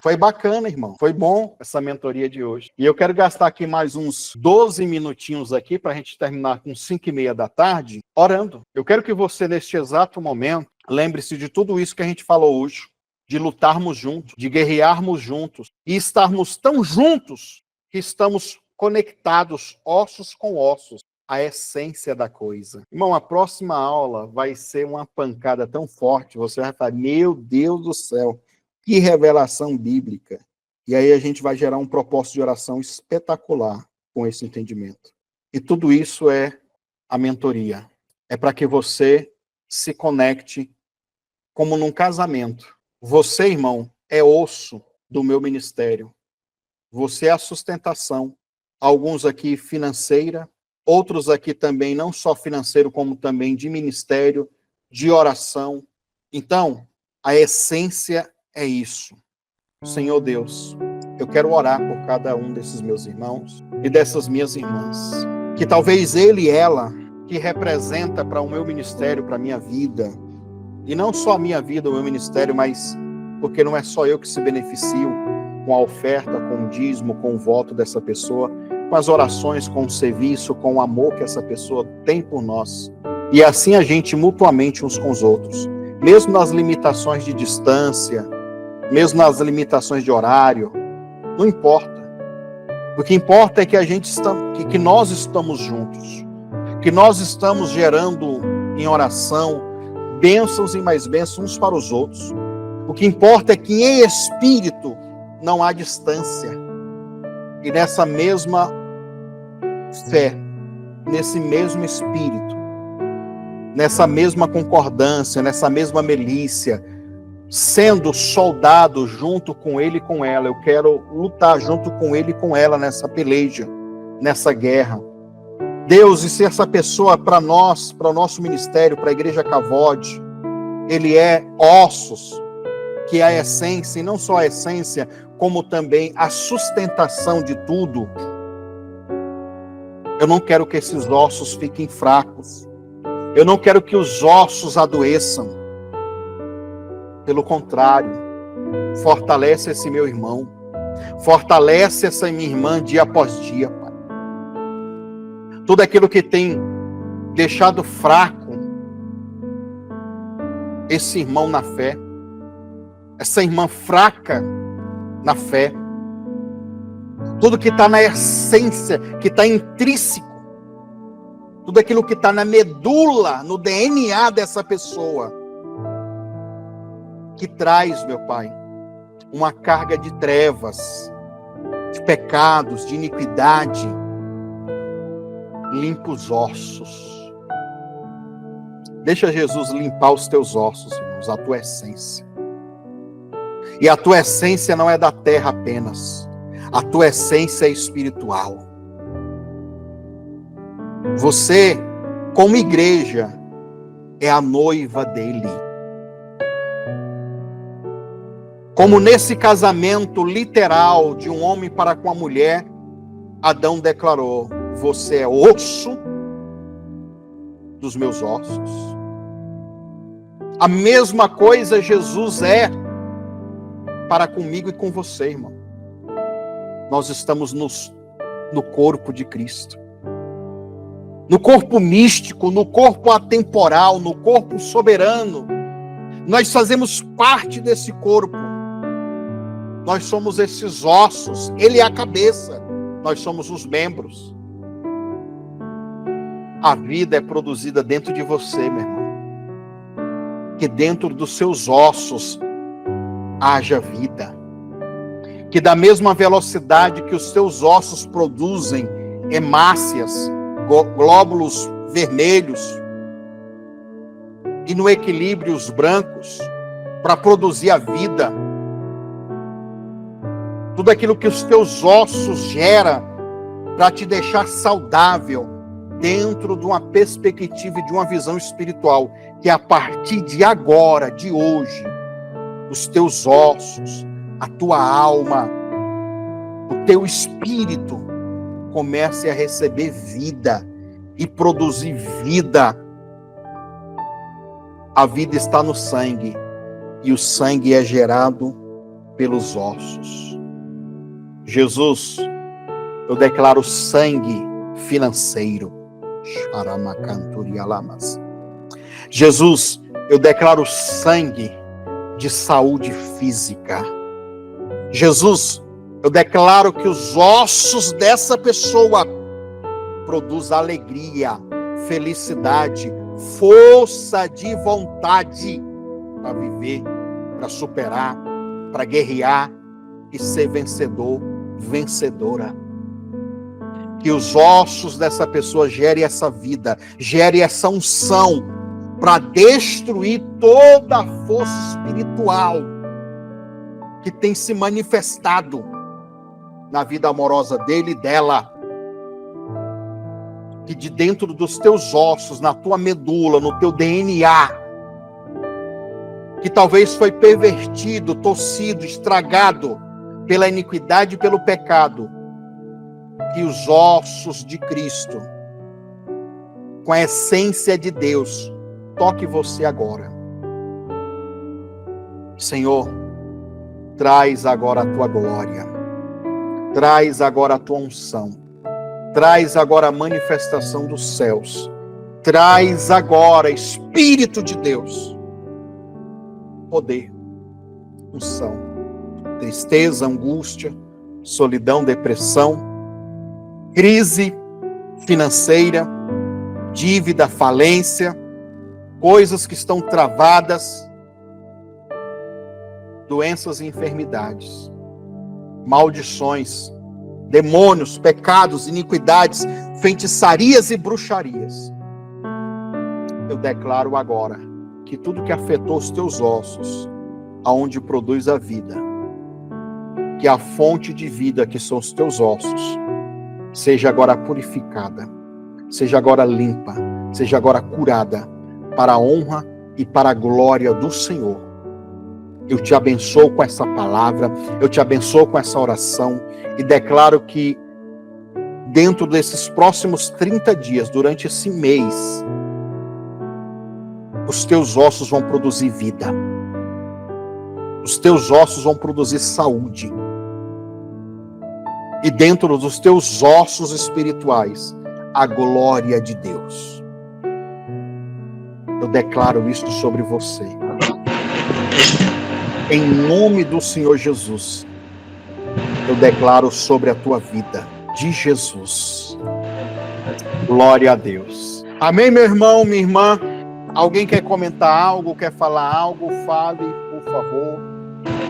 Foi bacana, irmão. Foi bom essa mentoria de hoje. E eu quero gastar aqui mais uns 12 minutinhos aqui para a gente terminar com 5:30 da tarde, orando. Eu quero que você, neste exato momento, lembre-se de tudo isso que a gente falou hoje, de lutarmos juntos, de guerrearmos juntos e estarmos tão juntos que estamos conectados, ossos com ossos, a essência da coisa. Irmão, a próxima aula vai ser uma pancada tão forte, você vai falar, meu Deus do céu, que revelação bíblica. E aí a gente vai gerar um propósito de oração espetacular com esse entendimento. E tudo isso é a mentoria. É para que você se conecte como num casamento. Você, irmão, é osso do meu ministério. Você é a sustentação. Alguns aqui financeira, outros aqui também, não só financeiro, como também de ministério, de oração. Então, a essência é isso. Senhor Deus, eu quero orar por cada um desses meus irmãos e dessas minhas irmãs. Que talvez ele e ela, que representa para o meu ministério, para a minha vida, e não só a minha vida, o meu ministério, mas porque não é só eu que se beneficio com a oferta, com o dízimo, com o voto dessa pessoa, com as orações, com o serviço, com o amor que essa pessoa tem por nós. E assim a gente mutuamente uns com os outros. Mesmo nas limitações de distância, mesmo nas limitações de horário, não importa. O que importa é que que nós estamos juntos, que nós estamos gerando em oração bênçãos e mais bênçãos uns para os outros. O que importa é que em espírito não há distância. E nessa mesma fé, nesse mesmo espírito, nessa mesma concordância, nessa mesma milícia, sendo soldado junto com ele e com ela, eu quero lutar junto com ele e com ela nessa peleja, nessa guerra. Deus, e se essa pessoa para nós, para o nosso ministério, para a Igreja Cavode, ele é ossos, que é a essência, e não só a essência, como também a sustentação de tudo. Eu não quero que esses ossos fiquem fracos. Eu não quero que os ossos adoeçam. Pelo contrário, fortalece esse meu irmão. Fortalece essa minha irmã dia após dia, Pai. Tudo aquilo que tem deixado fraco esse irmão na fé, essa irmã fraca na fé, tudo que está na essência, que está intrínseco, tudo aquilo que está na medula, no DNA dessa pessoa, que traz, meu Pai, uma carga de trevas, de pecados, de iniquidade, limpa os ossos. Deixa Jesus limpar os teus ossos, irmãos, a tua essência. E a tua essência não é da terra apenas. A tua essência é espiritual. Você, como igreja, é a noiva dele. Como nesse casamento literal de um homem para com a mulher, Adão declarou: você é osso dos meus ossos. A mesma coisa Jesus é para comigo e com você, irmão. Nós estamos no corpo de Cristo. No corpo místico, no corpo atemporal, no corpo soberano. Nós fazemos parte desse corpo. Nós somos esses ossos. Ele é a cabeça. Nós somos os membros. A vida é produzida dentro de você, meu irmão. Que dentro dos seus ossos haja vida. Que da mesma velocidade que os seus ossos produzem hemácias, glóbulos vermelhos, e no equilíbrio os brancos, para produzir a vida, tudo aquilo que os teus ossos geram para te deixar saudável, dentro de uma perspectiva e de uma visão espiritual, que a partir de agora, de hoje, os teus ossos, a tua alma, o teu espírito comece a receber vida e produzir vida. A vida está no sangue e o sangue é gerado pelos ossos. Jesus, eu declaro sangue financeiro. Jesus, eu declaro sangue de saúde física. Jesus, eu declaro que os ossos dessa pessoa produzem alegria, felicidade, força de vontade para viver, para superar, para guerrear e ser vencedor, vencedora. Que os ossos dessa pessoa gerem essa vida, gerem essa unção para destruir toda a força espiritual que tem se manifestado na vida amorosa dele e dela. Que de dentro dos teus ossos, na tua medula, no teu DNA, que talvez foi pervertido, torcido, estragado pela iniquidade e pelo pecado, que os ossos de Cristo, com a essência de Deus, toque você agora. Senhor, traz agora a tua glória, traz agora a tua unção, traz agora a manifestação dos céus, traz agora, Espírito de Deus, poder, unção, tristeza, angústia, solidão, depressão, crise financeira, dívida, falência, coisas que estão travadas, doenças e enfermidades, maldições, demônios, pecados, iniquidades, feitiçarias e bruxarias. Eu declaro agora que tudo que afetou os teus ossos, aonde produz a vida, que a fonte de vida que são os teus ossos, seja agora purificada, seja agora limpa, seja agora curada, para a honra e para a glória do Senhor. Eu te abençoo com essa palavra, eu te abençoo com essa oração e declaro que dentro desses próximos 30 dias, durante esse mês, os teus ossos vão produzir vida. Os teus ossos vão produzir saúde. E dentro dos teus ossos espirituais, a glória de Deus. Eu declaro isso sobre você. Em nome do Senhor Jesus, eu declaro sobre a tua vida, de Jesus. Glória a Deus. Amém, meu irmão, minha irmã? Alguém quer comentar algo, quer falar algo? Fale, por favor.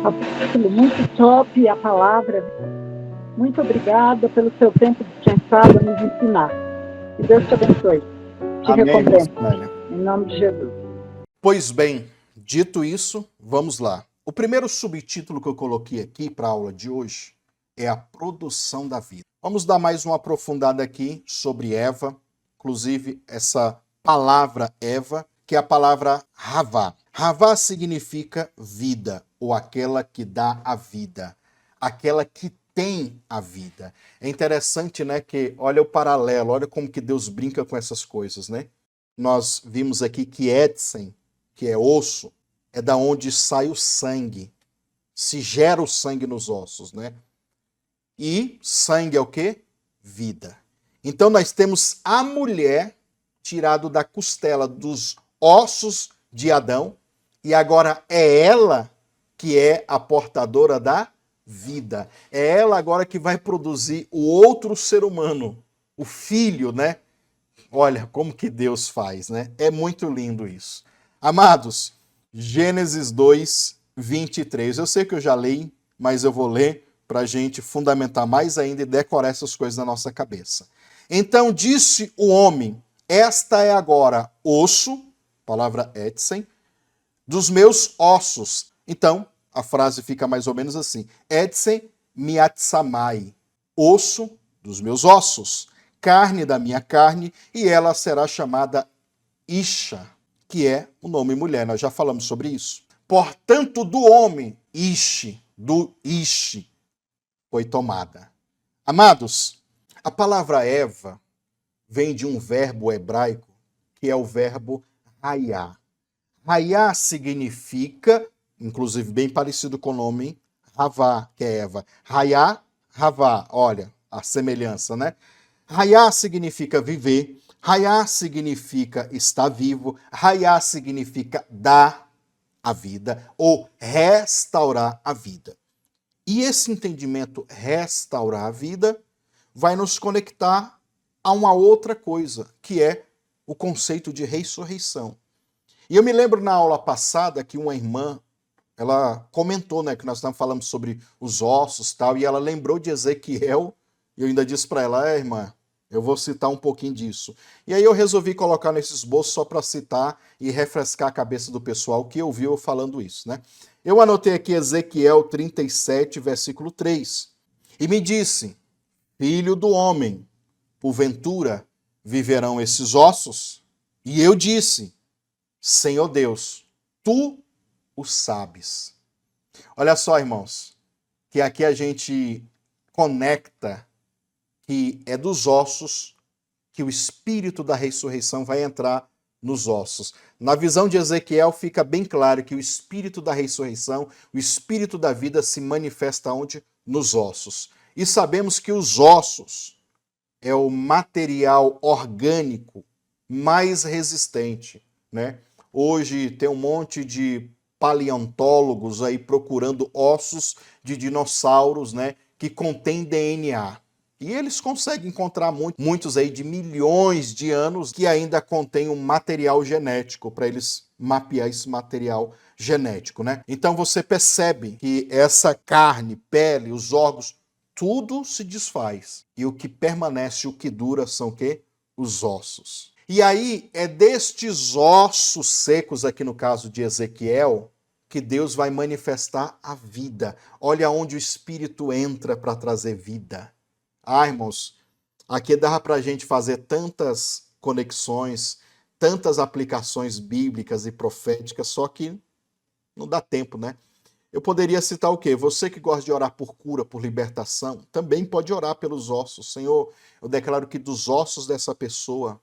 Apóstolo, muito top a palavra. Muito obrigada pelo seu tempo dispensado a nos ensinar. Que Deus te abençoe. Te recompense. Em nome de Jesus. Pois bem, dito isso, vamos lá. O primeiro subtítulo que eu coloquei aqui para a aula de hoje é a produção da vida. Vamos dar mais uma aprofundada aqui sobre Eva, inclusive essa palavra Eva, que é a palavra Havá. Havá significa vida, ou aquela que dá a vida, aquela que tem a vida. É interessante, né, que olha o paralelo, olha como que Deus brinca com essas coisas, né? Nós vimos aqui que Edsen, que é osso, é da onde sai o sangue, se gera o sangue nos ossos, né? E sangue é o quê? Vida. Então nós temos a mulher tirado da costela dos ossos de Adão, e agora é ela que é a portadora da vida. É ela agora que vai produzir o outro ser humano, o filho, né? Olha como que Deus faz, né? É muito lindo isso. Amados, Gênesis 2, 23. Eu sei que eu já li, mas eu vou ler para a gente fundamentar mais ainda e decorar essas coisas na nossa cabeça. Então disse o homem, esta é agora osso, palavra etsen, dos meus ossos. Então, a frase fica mais ou menos assim, etsen miatsamai, osso dos meus ossos, carne da minha carne, e ela será chamada Isha, que é o nome mulher, nós já falamos sobre isso. Portanto, do homem, Ishi, do Ishi, foi tomada. Amados, a palavra Eva vem de um verbo hebraico, que é o verbo raiá. Raiá significa, inclusive bem parecido com o nome Havá, que é Eva. Raiá, Havá, olha a semelhança, né? Raiá significa viver, raiá significa estar vivo, raiá significa dar a vida ou restaurar a vida. E esse entendimento, restaurar a vida, vai nos conectar a uma outra coisa, que é o conceito de ressurreição. E eu me lembro na aula passada que uma irmã, ela comentou, né, que nós estávamos falando sobre os ossos e tal, e ela lembrou de Ezequiel, e eu ainda disse para ela, irmã, eu vou citar um pouquinho disso. E aí eu resolvi colocar nesse esboço só para citar e refrescar a cabeça do pessoal que ouviu eu falando isso, né? Eu anotei aqui Ezequiel 37, versículo 3. E me disse, filho do homem, porventura viverão esses ossos? E eu disse, Senhor Deus, tu o sabes. Olha só, irmãos, que aqui a gente conecta que é dos ossos que o espírito da ressurreição vai entrar nos ossos. Na visão de Ezequiel fica bem claro que o espírito da ressurreição, o espírito da vida se manifesta onde? Nos ossos. E sabemos que os ossos é o material orgânico mais resistente, né? Hoje tem um monte de paleontólogos aí procurando ossos de dinossauros, né, que contêm DNA. E eles conseguem encontrar muitos aí de milhões de anos que ainda contêm um material genético para eles mapear esse material genético, né? Então você percebe que essa carne, pele, os órgãos, tudo se desfaz. E o que permanece, o que dura, são o quê? Os ossos. E aí, é destes ossos secos, aqui no caso de Ezequiel, que Deus vai manifestar a vida. Olha onde o Espírito entra para trazer vida. Ah, irmãos, aqui dá para a gente fazer tantas conexões, tantas aplicações bíblicas e proféticas, só que não dá tempo, né? Eu poderia citar o quê? Você que gosta de orar por cura, por libertação, também pode orar pelos ossos. Senhor, eu declaro que dos ossos dessa pessoa,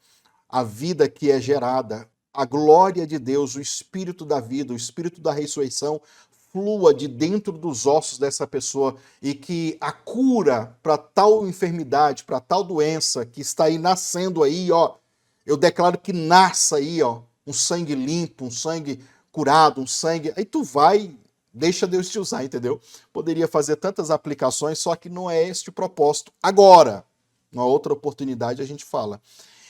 a vida que é gerada, a glória de Deus, o espírito da vida, o espírito da ressurreição, flua de dentro dos ossos dessa pessoa e que a cura para tal enfermidade, para tal doença que está aí nascendo aí, ó, eu declaro que nasça aí, ó, um sangue limpo, um sangue curado, um sangue. Aí tu vai, deixa Deus te usar, entendeu? Poderia fazer tantas aplicações, só que não é este o propósito. Agora, numa outra oportunidade a gente fala.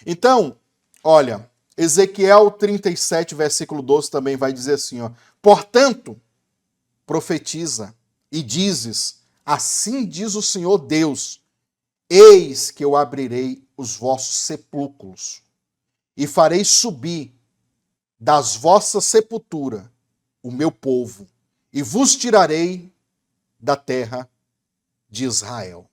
Então, olha, Ezequiel 37, versículo 12 também vai dizer assim, ó: portanto, profetiza e dizes, assim diz o Senhor Deus, eis que eu abrirei os vossos sepulcros e farei subir das vossas sepulturas o meu povo e vos tirarei da terra de Israel.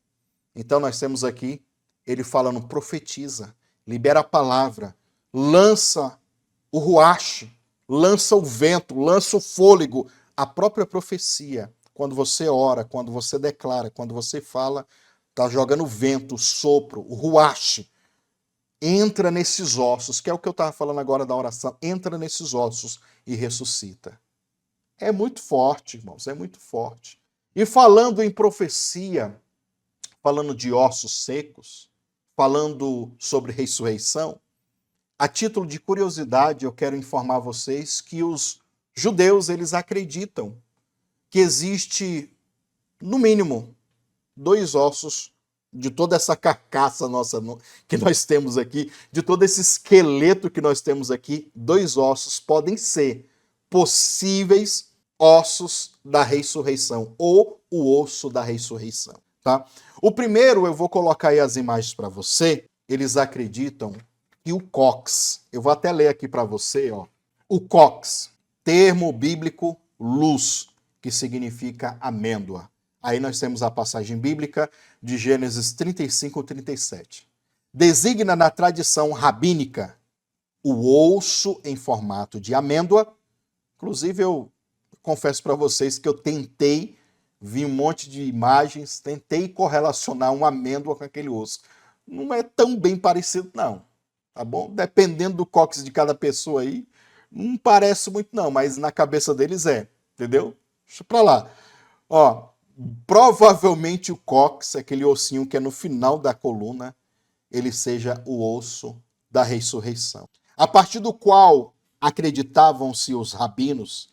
Então nós temos aqui ele falando, profetiza, libera a palavra, lança o ruache, lança o vento, lança o fôlego, a própria profecia. Quando você ora, quando você declara, quando você fala, está jogando vento, o sopro, o ruache. Entra nesses ossos, que é o que eu estava falando agora da oração, entra nesses ossos e ressuscita. É muito forte, irmãos, é muito forte. E falando em profecia, falando de ossos secos, falando sobre ressurreição, a título de curiosidade, eu quero informar vocês que os judeus, eles acreditam que existe, no mínimo, 2 ossos de toda essa carcaça nossa que nós temos aqui, de todo esse esqueleto que nós temos aqui, 2 ossos podem ser possíveis ossos da ressurreição, ou o osso da ressurreição, tá? O primeiro, eu vou colocar aí as imagens para você, eles acreditam que o cox, eu vou até ler aqui para você, ó, o cox, termo bíblico luz, que significa amêndoa. Aí nós temos a passagem bíblica de Gênesis 35, 37. Designa na tradição rabínica o osso em formato de amêndoa. Inclusive, eu confesso para vocês que eu tentei, vi um monte de imagens, tentei correlacionar uma amêndoa com aquele osso. Não é tão bem parecido, não. Tá bom? Dependendo do cóccix de cada pessoa aí, não parece muito, não, mas na cabeça deles é. Entendeu? Deixa pra lá. Ó, provavelmente o cóccix, aquele ossinho que é no final da coluna, ele seja o osso da ressurreição. A partir do qual acreditavam-se os rabinos,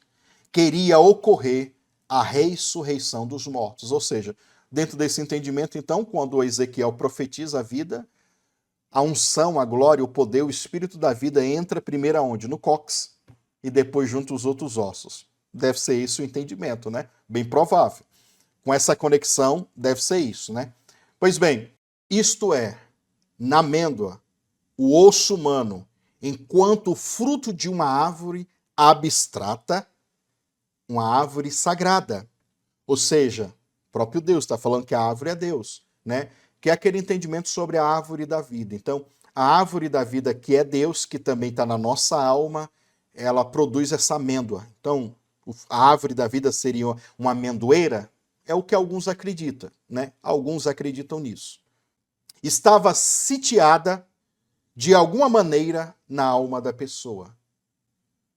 queria ocorrer a ressurreição dos mortos. Ou seja, dentro desse entendimento, então, quando Ezequiel profetiza a vida, a unção, a glória, o poder, o espírito da vida entra primeiro aonde? No cóccix e depois junto os outros ossos. Deve ser isso o entendimento, né? Bem provável. Com essa conexão, deve ser isso, né? Pois bem, isto é, na amêndoa, o osso humano, enquanto fruto de uma árvore abstrata, uma árvore sagrada. Ou seja, o próprio Deus está falando que a árvore é Deus, né? Que é aquele entendimento sobre a árvore da vida. Então, a árvore da vida que é Deus, que também está na nossa alma, ela produz essa amêndoa. Então, a árvore da vida seria uma amendoeira, é o que alguns acreditam, né? Alguns acreditam nisso. Estava sitiada de alguma maneira na alma da pessoa.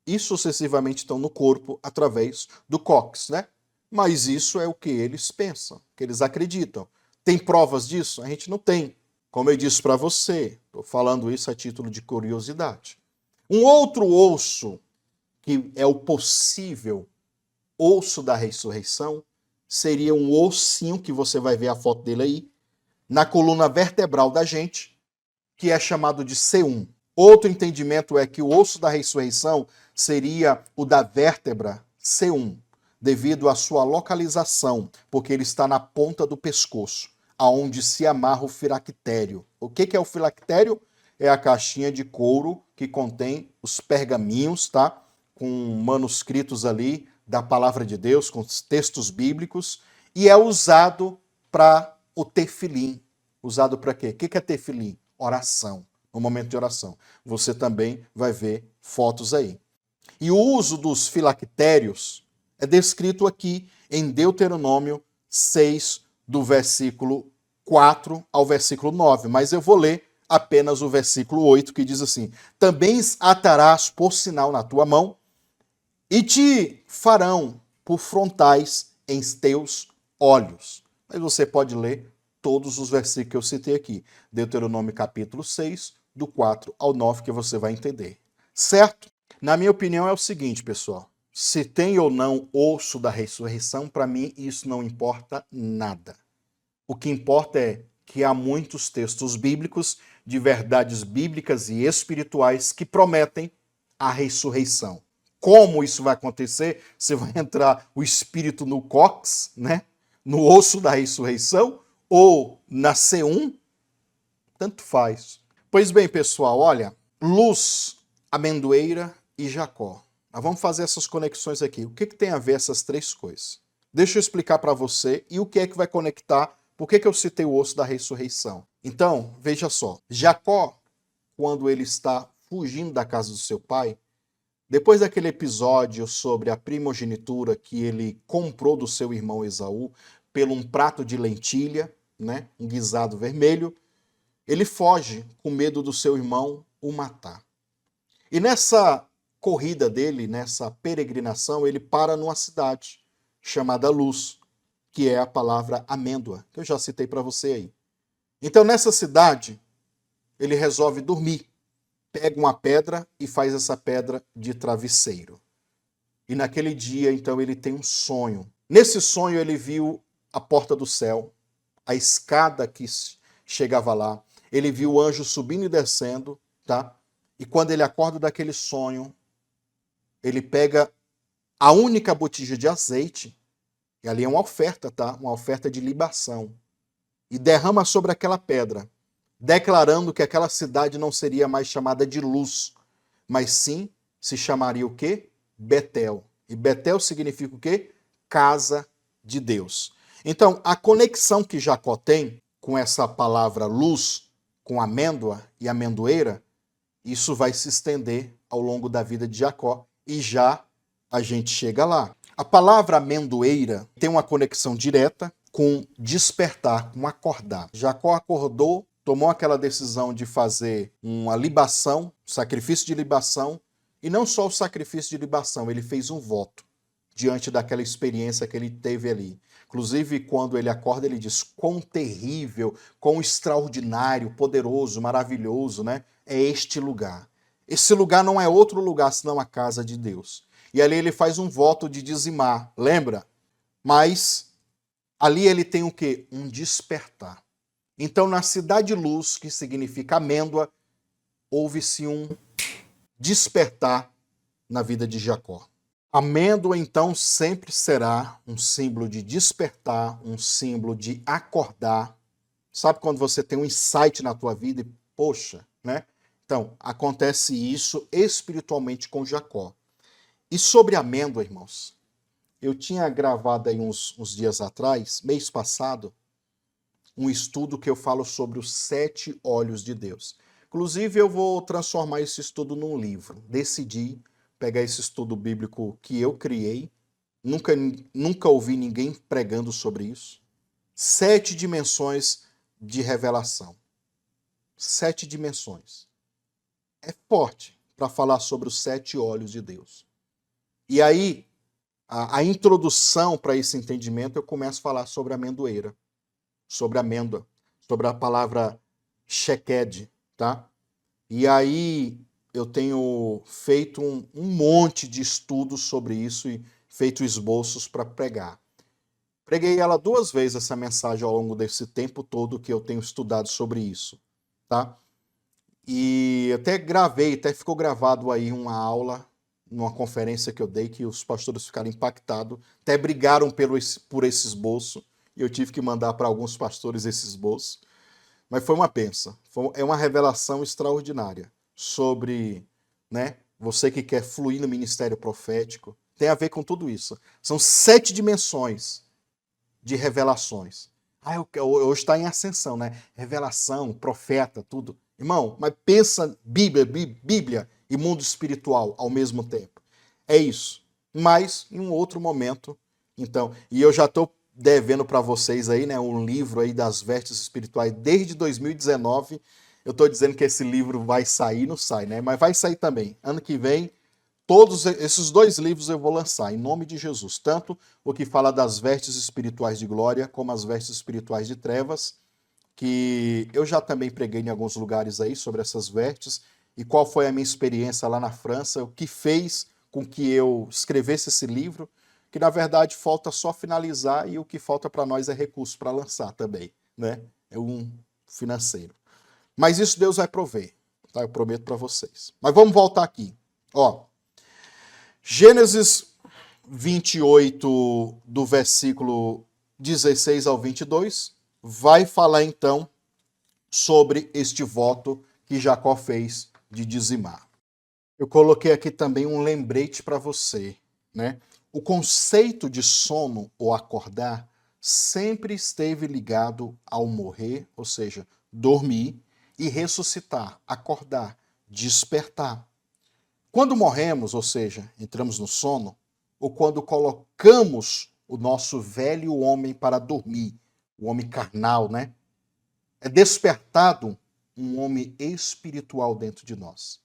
E sucessivamente estão no corpo através do cóccix, né? Mas isso é o que eles pensam, que eles acreditam. Tem provas disso? A gente não tem. Como eu disse para você, estou falando isso a título de curiosidade. Um outro osso, que é o possível osso da ressurreição, seria um ossinho, que você vai ver a foto dele aí, na coluna vertebral da gente, que é chamado de C1. Outro entendimento é que o osso da ressurreição seria o da vértebra C1, devido à sua localização, porque ele está na ponta do pescoço. aonde se amarra o filactério. O que é o filactério? É a caixinha de couro que contém os pergaminhos, tá? Com manuscritos ali da palavra de Deus, com os textos bíblicos, e é usado para o tefilim. Usado para quê? O que é tefilim? Oração. No momento de oração. Você também vai ver fotos aí. E o uso dos filactérios é descrito aqui em Deuteronômio 6, do versículo 4 ao versículo 9. Mas eu vou ler apenas o versículo 8, que diz assim: também atarás por sinal na tua mão, e te farão por frontais em teus olhos. Mas você pode ler todos os versículos que eu citei aqui. Deuteronômio capítulo 6, do 4 ao 9, que você vai entender. Certo? Na minha opinião é o seguinte, pessoal. Se tem ou não osso da ressurreição, para mim isso não importa nada. O que importa é que há muitos textos bíblicos, de verdades bíblicas e espirituais, que prometem a ressurreição. Como isso vai acontecer? Se vai entrar o espírito no cóccix, né? No osso da ressurreição, ou na C1, tanto faz. Pois bem, pessoal, olha, Luz, amendoeira e Jacó. Nós vamos fazer essas conexões aqui. O que tem a ver essas três coisas? Deixa eu explicar para você e o que é que vai conectar. Por que eu citei o osso da ressurreição? Então, veja só. Jacó, quando ele está fugindo da casa do seu pai, depois daquele episódio sobre a primogenitura que ele comprou do seu irmão Esaú por um prato de lentilha, né, um guisado vermelho, ele foge com medo do seu irmão o matar. E nessa corrida dele, nessa peregrinação, ele para numa cidade chamada Luz, que é a palavra amêndoa, que eu já citei para você aí. Então, nessa cidade, ele resolve dormir. Pega uma pedra e faz essa pedra de travesseiro. E naquele dia, então, ele tem um sonho. Nesse sonho, ele viu a porta do céu, a escada que chegava lá. Ele viu o anjo subindo e descendo, tá? E quando ele acorda daquele sonho, ele pega a única botija de azeite, e ali é uma oferta, tá? Uma oferta de libação. E derrama sobre aquela pedra, declarando que aquela cidade não seria mais chamada de Luz, mas sim se chamaria o quê? Betel. E Betel significa o quê? Casa de Deus. Então, a conexão que Jacó tem com essa palavra luz, com amêndoa e amendoeira, isso vai se estender ao longo da vida de Jacó. E já a gente chega lá. A palavra amendoeira tem uma conexão direta com despertar, com acordar. Jacó acordou, tomou aquela decisão de fazer uma libação, sacrifício de libação, e não só o sacrifício de libação, ele fez um voto diante daquela experiência que ele teve ali. Inclusive, quando ele acorda, ele diz: quão terrível, quão extraordinário, poderoso, maravilhoso, né? É este lugar. Esse lugar não é outro lugar senão a casa de Deus. E ali ele faz um voto de dizimar, lembra? Mas ali ele tem o quê? Um despertar. Então, na cidade luz, que significa amêndoa, houve-se um despertar na vida de Jacó. Amêndoa, então, sempre será um símbolo de despertar, um símbolo de acordar. Sabe quando você tem um insight na tua vida e, poxa, né? Então, acontece isso espiritualmente com Jacó. E sobre amêndoa, irmãos, eu tinha gravado aí uns dias atrás, mês passado, um estudo que eu falo sobre os 7 olhos de Deus. Inclusive, eu vou transformar esse estudo num livro. Decidi pegar esse estudo bíblico que eu criei, nunca ouvi ninguém pregando sobre isso. 7 dimensões de revelação. 7 dimensões. É forte para falar sobre os 7 olhos de Deus. E aí, a introdução para esse entendimento, eu começo a falar sobre a amendoeira, sobre a amêndoa, sobre a palavra sheked, tá? E aí eu tenho feito um monte de estudos sobre isso e feito esboços para pregar. Preguei ela 2 vezes, essa mensagem, ao longo desse tempo todo que eu tenho estudado sobre isso, tá? E até gravei, até ficou gravado aí uma aula, numa conferência que eu dei, que os pastores ficaram impactados, até brigaram por esse esboço, e eu tive que mandar para alguns pastores esse esboço. Mas foi uma bênção. É uma revelação extraordinária sobre, né, você que quer fluir no ministério profético. Tem a ver com tudo isso. São 7 dimensões de revelações. Hoje está em ascensão, né? Revelação, profeta, tudo. Irmão, mas pensa Bíblia e mundo espiritual ao mesmo tempo. É isso. Mas em um outro momento, então, e eu já estou devendo para vocês aí, né, um livro aí das vestes espirituais desde 2019. Eu estou dizendo que esse livro vai sair, não sai, né? Mas vai sair também. Ano que vem, todos esses 2 livros eu vou lançar, em nome de Jesus. Tanto o que fala das vestes espirituais de glória, como as vestes espirituais de trevas, que eu já também preguei em alguns lugares aí sobre essas vestes, e qual foi a minha experiência lá na França, o que fez com que eu escrevesse esse livro, que na verdade falta só finalizar, e o que falta para nós é recurso para lançar também, né? É um financeiro. Mas isso Deus vai prover, tá? Eu prometo para vocês. Mas vamos voltar aqui. Ó, Gênesis 28, do versículo 16 ao 22, vai falar então sobre este voto que Jacó fez de dizimar. Eu coloquei aqui também um lembrete para você, né? O conceito de sono ou acordar sempre esteve ligado ao morrer, ou seja, dormir, e ressuscitar, acordar, despertar. Quando morremos, ou seja, entramos no sono, ou quando colocamos o nosso velho homem para dormir, o homem carnal, né? É despertado um homem espiritual dentro de nós.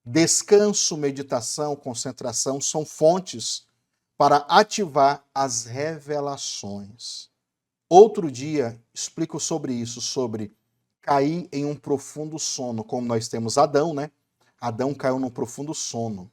Descanso, meditação, concentração são fontes para ativar as revelações. Outro dia explico sobre isso, sobre cair em um profundo sono, como nós temos Adão, né? Adão caiu num profundo sono.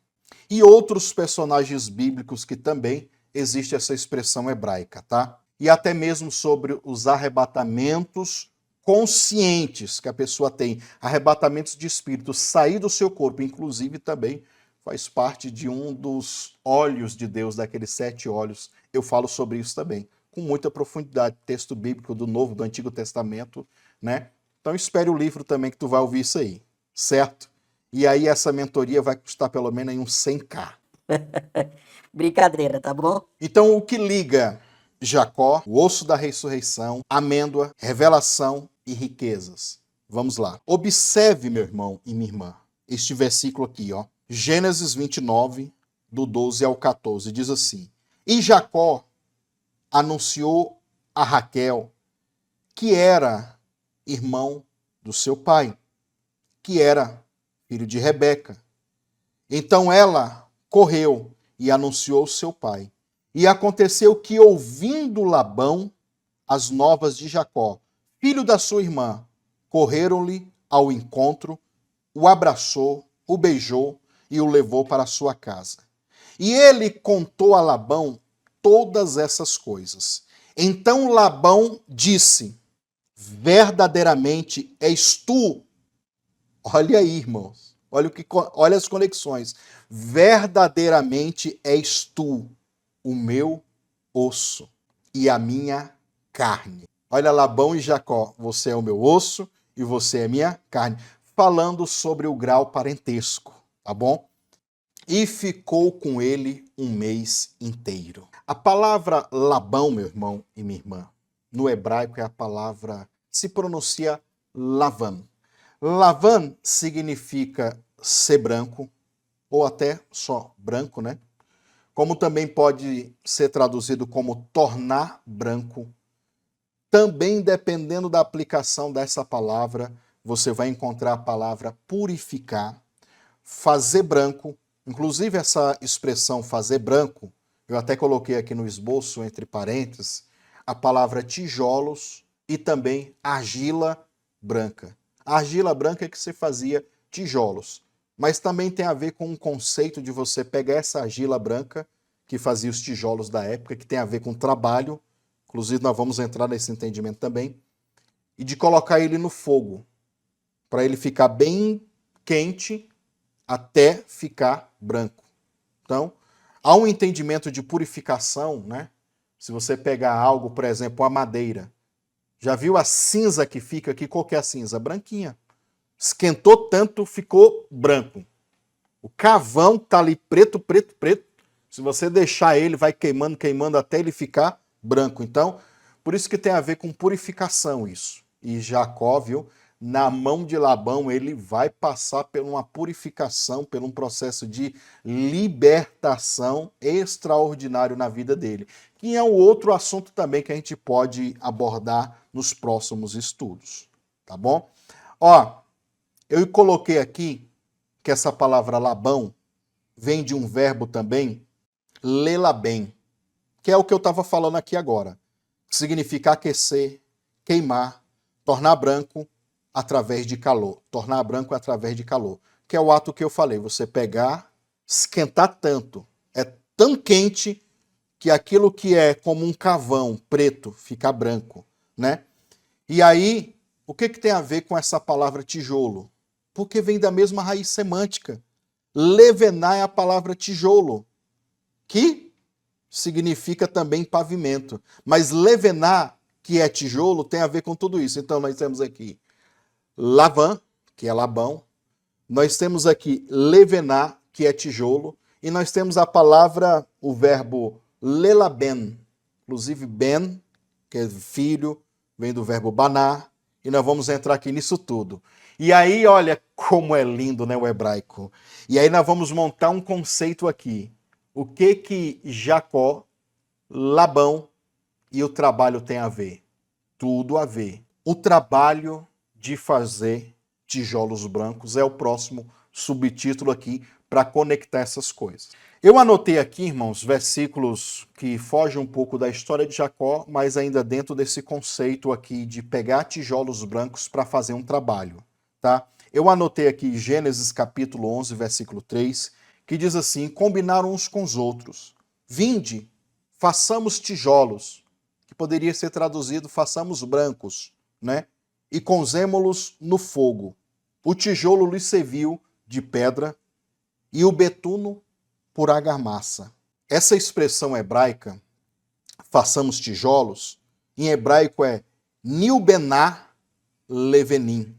E outros personagens bíblicos que também existe essa expressão hebraica, tá? E até mesmo sobre os arrebatamentos conscientes que a pessoa tem, arrebatamentos de espírito, sair do seu corpo, inclusive também faz parte de um dos olhos de Deus, daqueles 7 olhos. Eu falo sobre isso também, com muita profundidade, texto bíblico do Novo, do Antigo Testamento, né? Então espere o livro também que tu vai ouvir isso aí, certo? E aí essa mentoria vai custar pelo menos aí uns 100k. Brincadeira, tá bom? Então o que liga Jacó, o osso da ressurreição, amêndoa, revelação e riquezas? Vamos lá. Observe, meu irmão e minha irmã, este versículo aqui, ó. Gênesis 29, do 12 ao 14, diz assim: E Jacó anunciou a Raquel, que era irmão do seu pai, que era filho de Rebeca. Então ela correu e anunciou ao seu pai. E aconteceu que, ouvindo Labão as novas de Jacó, filho da sua irmã, correram-lhe ao encontro, o abraçou, o beijou e o levou para a sua casa. E ele contou a Labão todas essas coisas. Então Labão disse: verdadeiramente és tu. Olha aí, irmãos. Olha as conexões. Verdadeiramente és tu, o meu osso e a minha carne. Olha, Labão e Jacó, você é o meu osso e você é minha carne. Falando sobre o grau parentesco, tá bom? E ficou com ele um mês inteiro. A palavra Labão, meu irmão e minha irmã, no hebraico é a palavra, se pronuncia Lavan. Lavan significa ser branco, ou até só branco, né? Como também pode ser traduzido como tornar branco. Também, dependendo da aplicação dessa palavra, você vai encontrar a palavra purificar, fazer branco. Inclusive, essa expressão fazer branco, eu até coloquei aqui no esboço, entre parênteses, a palavra tijolos e também argila branca. A argila branca é que se fazia tijolos, mas também tem a ver com um conceito de você pegar essa argila branca, que fazia os tijolos da época, que tem a ver com trabalho, inclusive nós vamos entrar nesse entendimento também, e de colocar ele no fogo, para ele ficar bem quente até ficar branco. Então, há um entendimento de purificação, né, Se você pegar algo, por exemplo, a madeira, já viu a cinza que fica aqui? Qual que é a cinza? Branquinha. Esquentou tanto, ficou branco. O carvão tá ali preto, preto, preto. Se você deixar ele, vai queimando, queimando até ele ficar branco. Então, por isso que tem a ver com purificação isso. E Jacó, viu, na mão de Labão, ele vai passar por uma purificação, por um processo de libertação extraordinário na vida dele. Que é um outro assunto também que a gente pode abordar nos próximos estudos. Tá bom? Ó, eu coloquei aqui que essa palavra Labão vem de um verbo também, lelabem, que é o que eu estava falando aqui agora. Que significa aquecer, queimar, tornar branco através de calor. Tornar branco através de calor. Que é o ato que eu falei, você pegar, esquentar tanto, é tão quente que aquilo que é como um carvão preto fica branco, né? E aí, o que tem a ver com essa palavra tijolo? Porque vem da mesma raiz semântica. Levenar é a palavra tijolo, que significa também pavimento. Mas levenar, que é tijolo, tem a ver com tudo isso. Então nós temos aqui Lavan, que é Labão. Nós temos aqui levenar, que é tijolo. E nós temos a palavra, o verbo lelaben. Inclusive ben, que é filho, vem do verbo banar. E nós vamos entrar aqui nisso tudo. E aí, olha como é lindo, né, o hebraico. E aí nós vamos montar um conceito aqui. O que Jacó, Labão e o trabalho tem a ver? Tudo a ver. O trabalho de fazer tijolos brancos é o próximo subtítulo aqui para conectar essas coisas. Eu anotei aqui, irmãos, versículos que fogem um pouco da história de Jacó, mas ainda dentro desse conceito aqui de pegar tijolos brancos para fazer um trabalho. Tá? Eu anotei aqui Gênesis capítulo 11, versículo 3, que diz assim, combinaram uns com os outros. Vinde, façamos tijolos, que poderia ser traduzido, façamos brancos, né? E cozemo-los no fogo. O tijolo lhe serviu de pedra e o betuno por argamassa. Essa expressão hebraica, façamos tijolos, em hebraico é nilbená levenim.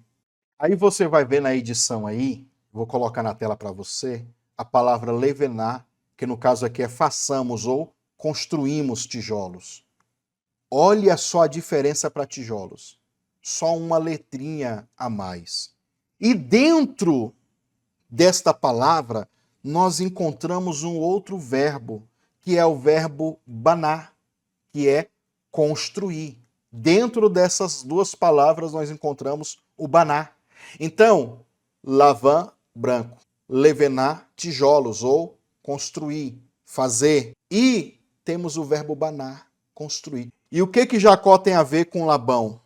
Aí você vai ver na edição aí, vou colocar na tela para você, a palavra levenar, que no caso aqui é façamos ou construímos tijolos. Olha só a diferença para tijolos. Só uma letrinha a mais. E dentro desta palavra, nós encontramos um outro verbo, que é o verbo banar, que é construir. Dentro dessas duas palavras, nós encontramos o banar. Então, lavan, branco, levenar, tijolos, ou construir, fazer. E temos o verbo banar, construir. E o que Jacó tem a ver com Labão?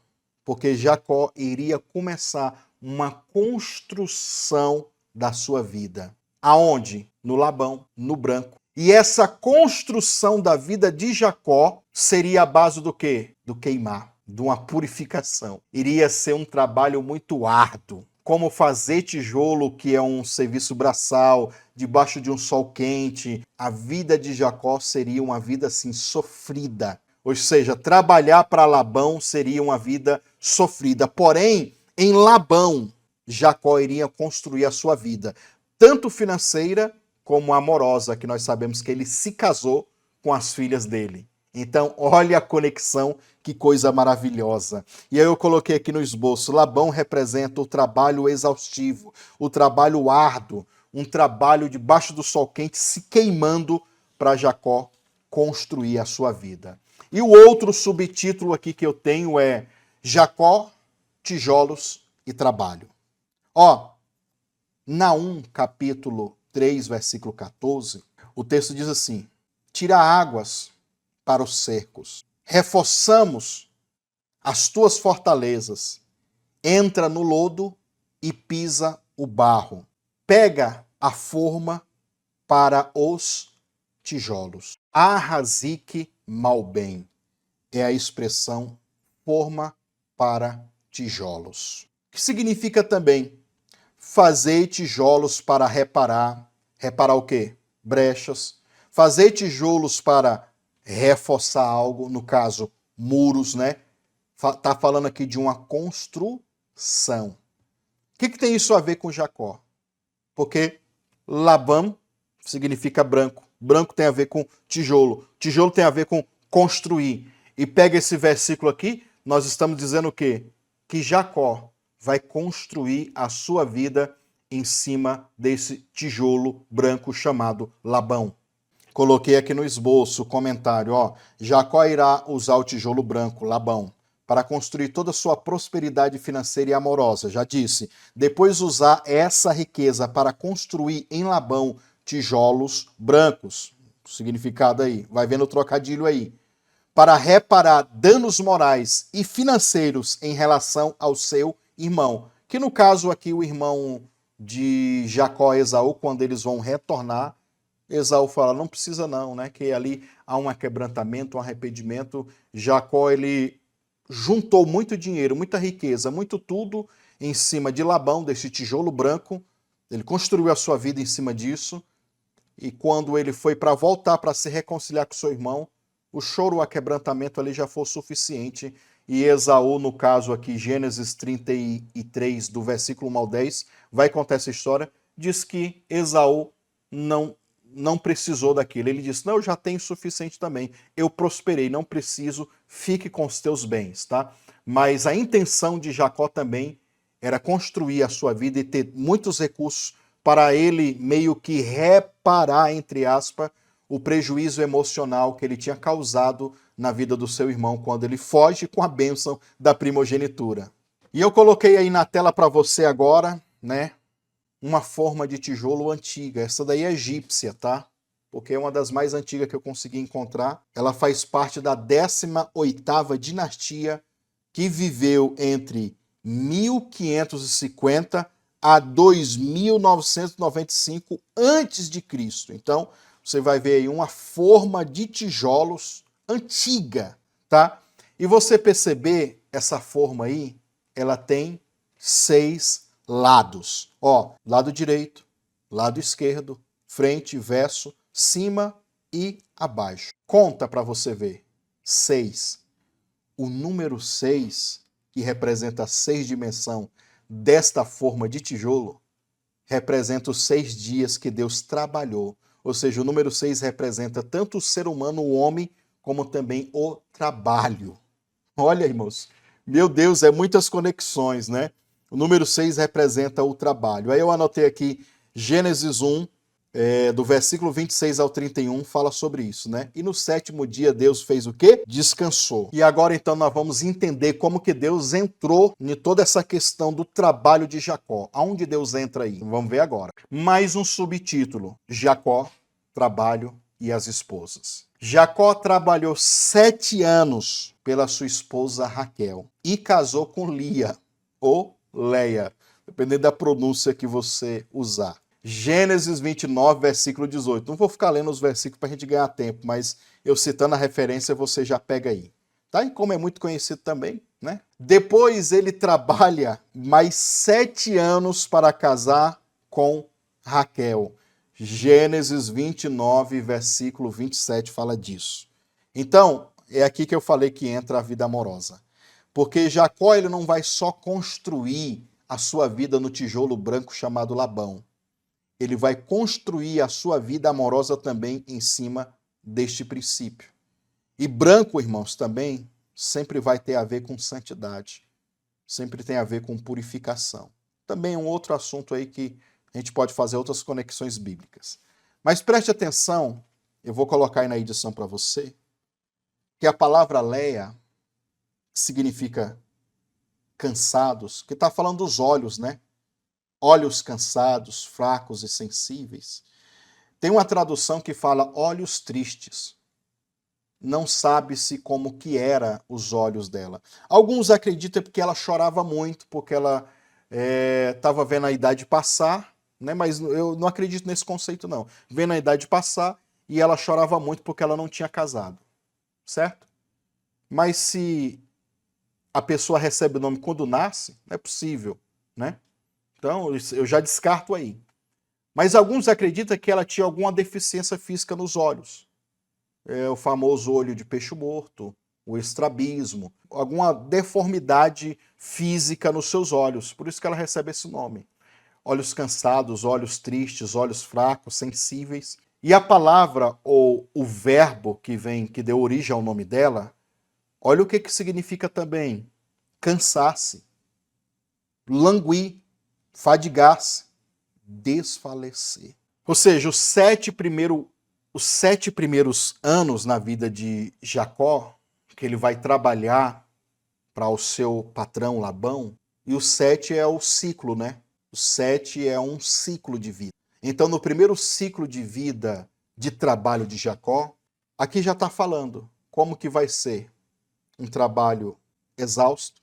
Porque Jacó iria começar uma construção da sua vida. Aonde? No Labão, no branco. E essa construção da vida de Jacó seria a base do quê? Do queimar, de uma purificação. Iria ser um trabalho muito árduo. Como fazer tijolo, que é um serviço braçal, debaixo de um sol quente. A vida de Jacó seria uma vida assim sofrida. Ou seja, trabalhar para Labão seria uma vida sofrida. Porém, em Labão, Jacó iria construir a sua vida, tanto financeira como amorosa, que nós sabemos que ele se casou com as filhas dele. Então, olha a conexão, que coisa maravilhosa. E aí eu coloquei aqui no esboço, Labão representa o trabalho exaustivo, o trabalho árduo, um trabalho debaixo do sol quente, se queimando para Jacó construir a sua vida. E o outro subtítulo aqui que eu tenho é Jacó, tijolos e trabalho. Ó, Naum, capítulo 3, versículo 14, o texto diz assim, tira águas para os cercos, reforçamos as tuas fortalezas, entra no lodo e pisa o barro, pega a forma para os tijolos. Arrazique malbem é a expressão forma para tijolos. Que significa também fazer tijolos para reparar. Reparar o quê? Brechas. Fazer tijolos para reforçar algo, no caso, muros, né? Tá falando aqui de uma construção. O que tem isso a ver com Jacó? Porque Labão significa branco. Branco tem a ver com tijolo. Tijolo tem a ver com construir. E pega esse versículo aqui, nós estamos dizendo o quê? Que Jacó vai construir a sua vida em cima desse tijolo branco chamado Labão. Coloquei aqui no esboço o comentário, ó. Jacó irá usar o tijolo branco, Labão, para construir toda a sua prosperidade financeira e amorosa. Já disse. Depois usar essa riqueza para construir em Labão tijolos brancos. Significado aí. Vai vendo o trocadilho aí. Para reparar danos morais e financeiros em relação ao seu irmão. Que no caso aqui o irmão de Jacó e Esaú, quando eles vão retornar, Esaú fala, não precisa não, né? Que ali há um quebrantamento, um arrependimento. Jacó, ele juntou muito dinheiro, muita riqueza, muito tudo em cima de Labão, desse tijolo branco. Ele construiu a sua vida em cima disso. E quando ele foi para voltar para se reconciliar com seu irmão, o choro, o aquebrantamento ali já foi suficiente. E Esaú, no caso aqui, Gênesis 33, do versículo 1 ao 10, vai contar essa história, diz que Esaú não precisou daquilo. Ele disse, não, eu já tenho o suficiente também. Eu prosperei, não preciso, fique com os teus bens, tá? Mas a intenção de Jacó também era construir a sua vida e ter muitos recursos para ele meio que reparar, entre aspas, o prejuízo emocional que ele tinha causado na vida do seu irmão quando ele foge com a bênção da primogenitura. E eu coloquei aí na tela para você agora, né? Uma forma de tijolo antiga. Essa daí é egípcia, tá? Porque é uma das mais antigas que eu consegui encontrar. Ela faz parte da 18ª dinastia, que viveu entre 1550 a 2995 a.C. Então, você vai ver aí uma forma de tijolos antiga, tá? E você perceber essa forma aí, ela tem 6 lados. Ó, lado direito, lado esquerdo, frente, verso, cima e abaixo. Conta para você ver. 6. O número 6, que representa a 6 dimensão desta forma de tijolo, representa os 6 dias que Deus trabalhou. Ou seja, o número 6 representa tanto o ser humano, o homem, como também o trabalho. Olha, irmãos, meu Deus, é muitas conexões, né? O número 6 representa o trabalho. Aí eu anotei aqui Gênesis 1, do versículo 26 ao 31, fala sobre isso, né? E no 7º dia Deus fez o quê? Descansou. E agora então nós vamos entender como que Deus entrou em toda essa questão do trabalho de Jacó. Aonde Deus entra aí? Vamos ver agora. Mais um subtítulo: Jacó, trabalho e as esposas. Jacó trabalhou 7 anos pela sua esposa Raquel e casou com Lia, ou Leia, dependendo da pronúncia que você usar. Gênesis 29, versículo 18. Não vou ficar lendo os versículos para a gente ganhar tempo, mas eu citando a referência, você já pega aí. Tá? E como é muito conhecido também, né? Depois ele trabalha mais 7 anos para casar com Raquel. Gênesis 29, versículo 27 fala disso. Então, é aqui que eu falei que entra a vida amorosa. Porque Jacó, ele não vai só construir a sua vida no tijolo branco chamado Labão. Ele vai construir a sua vida amorosa também em cima deste princípio. E branco, irmãos, também sempre vai ter a ver com santidade. Sempre tem a ver com purificação. Também um outro assunto aí que a gente pode fazer outras conexões bíblicas. Mas preste atenção, eu vou colocar aí na edição para você, que a palavra Leia significa cansados, que está falando dos olhos, né? Olhos cansados, fracos e sensíveis. Tem uma tradução que fala olhos tristes. Não sabe-se como que era os olhos dela. Alguns acreditam porque ela chorava muito, porque ela estava vendo a idade passar, né? Mas eu não acredito nesse conceito, não. Vendo a idade passar e ela chorava muito porque ela não tinha casado, certo? Mas se a pessoa recebe o nome quando nasce, não é possível, né? Então, eu já descarto aí. Mas alguns acreditam que ela tinha alguma deficiência física nos olhos. o famoso olho de peixe morto, o estrabismo, alguma deformidade física nos seus olhos. Por isso que ela recebe esse nome. Olhos cansados, olhos tristes, olhos fracos, sensíveis. E a palavra ou o verbo que deu origem ao nome dela, olha o que significa também: cansar-se, languir, fadigar-se, desfalecer. Ou seja, os sete primeiros anos na vida de Jacó, que ele vai trabalhar para o seu patrão Labão, e o 7 é o ciclo, né? O 7 é um ciclo de vida. Então, no primeiro ciclo de vida de trabalho de Jacó, aqui já está falando como que vai ser um trabalho exausto,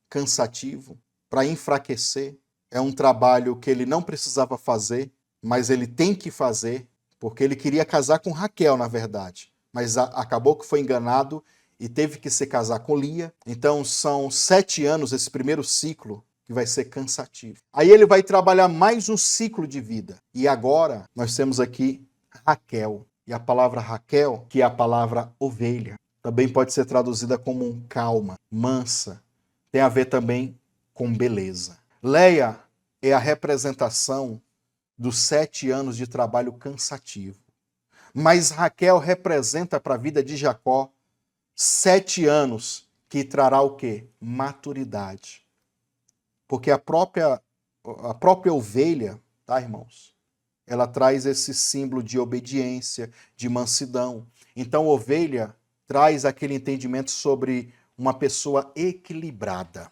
cansativo, para enfraquecer. É um trabalho que ele não precisava fazer, mas ele tem que fazer, porque ele queria casar com Raquel, na verdade. Mas acabou que foi enganado e teve que se casar com Lia. Então são 7 anos esse primeiro ciclo que vai ser cansativo. Aí ele vai trabalhar mais um ciclo de vida. E agora nós temos aqui Raquel. E a palavra Raquel, que é a palavra ovelha, também pode ser traduzida como calma, mansa. Tem a ver também com beleza. Leia é a representação dos 7 anos de trabalho cansativo. Mas Raquel representa para a vida de Jacó 7 anos que trará o quê? Maturidade. Porque a própria ovelha, tá, irmãos? Ela traz esse símbolo de obediência, de mansidão. Então, ovelha traz aquele entendimento sobre uma pessoa equilibrada,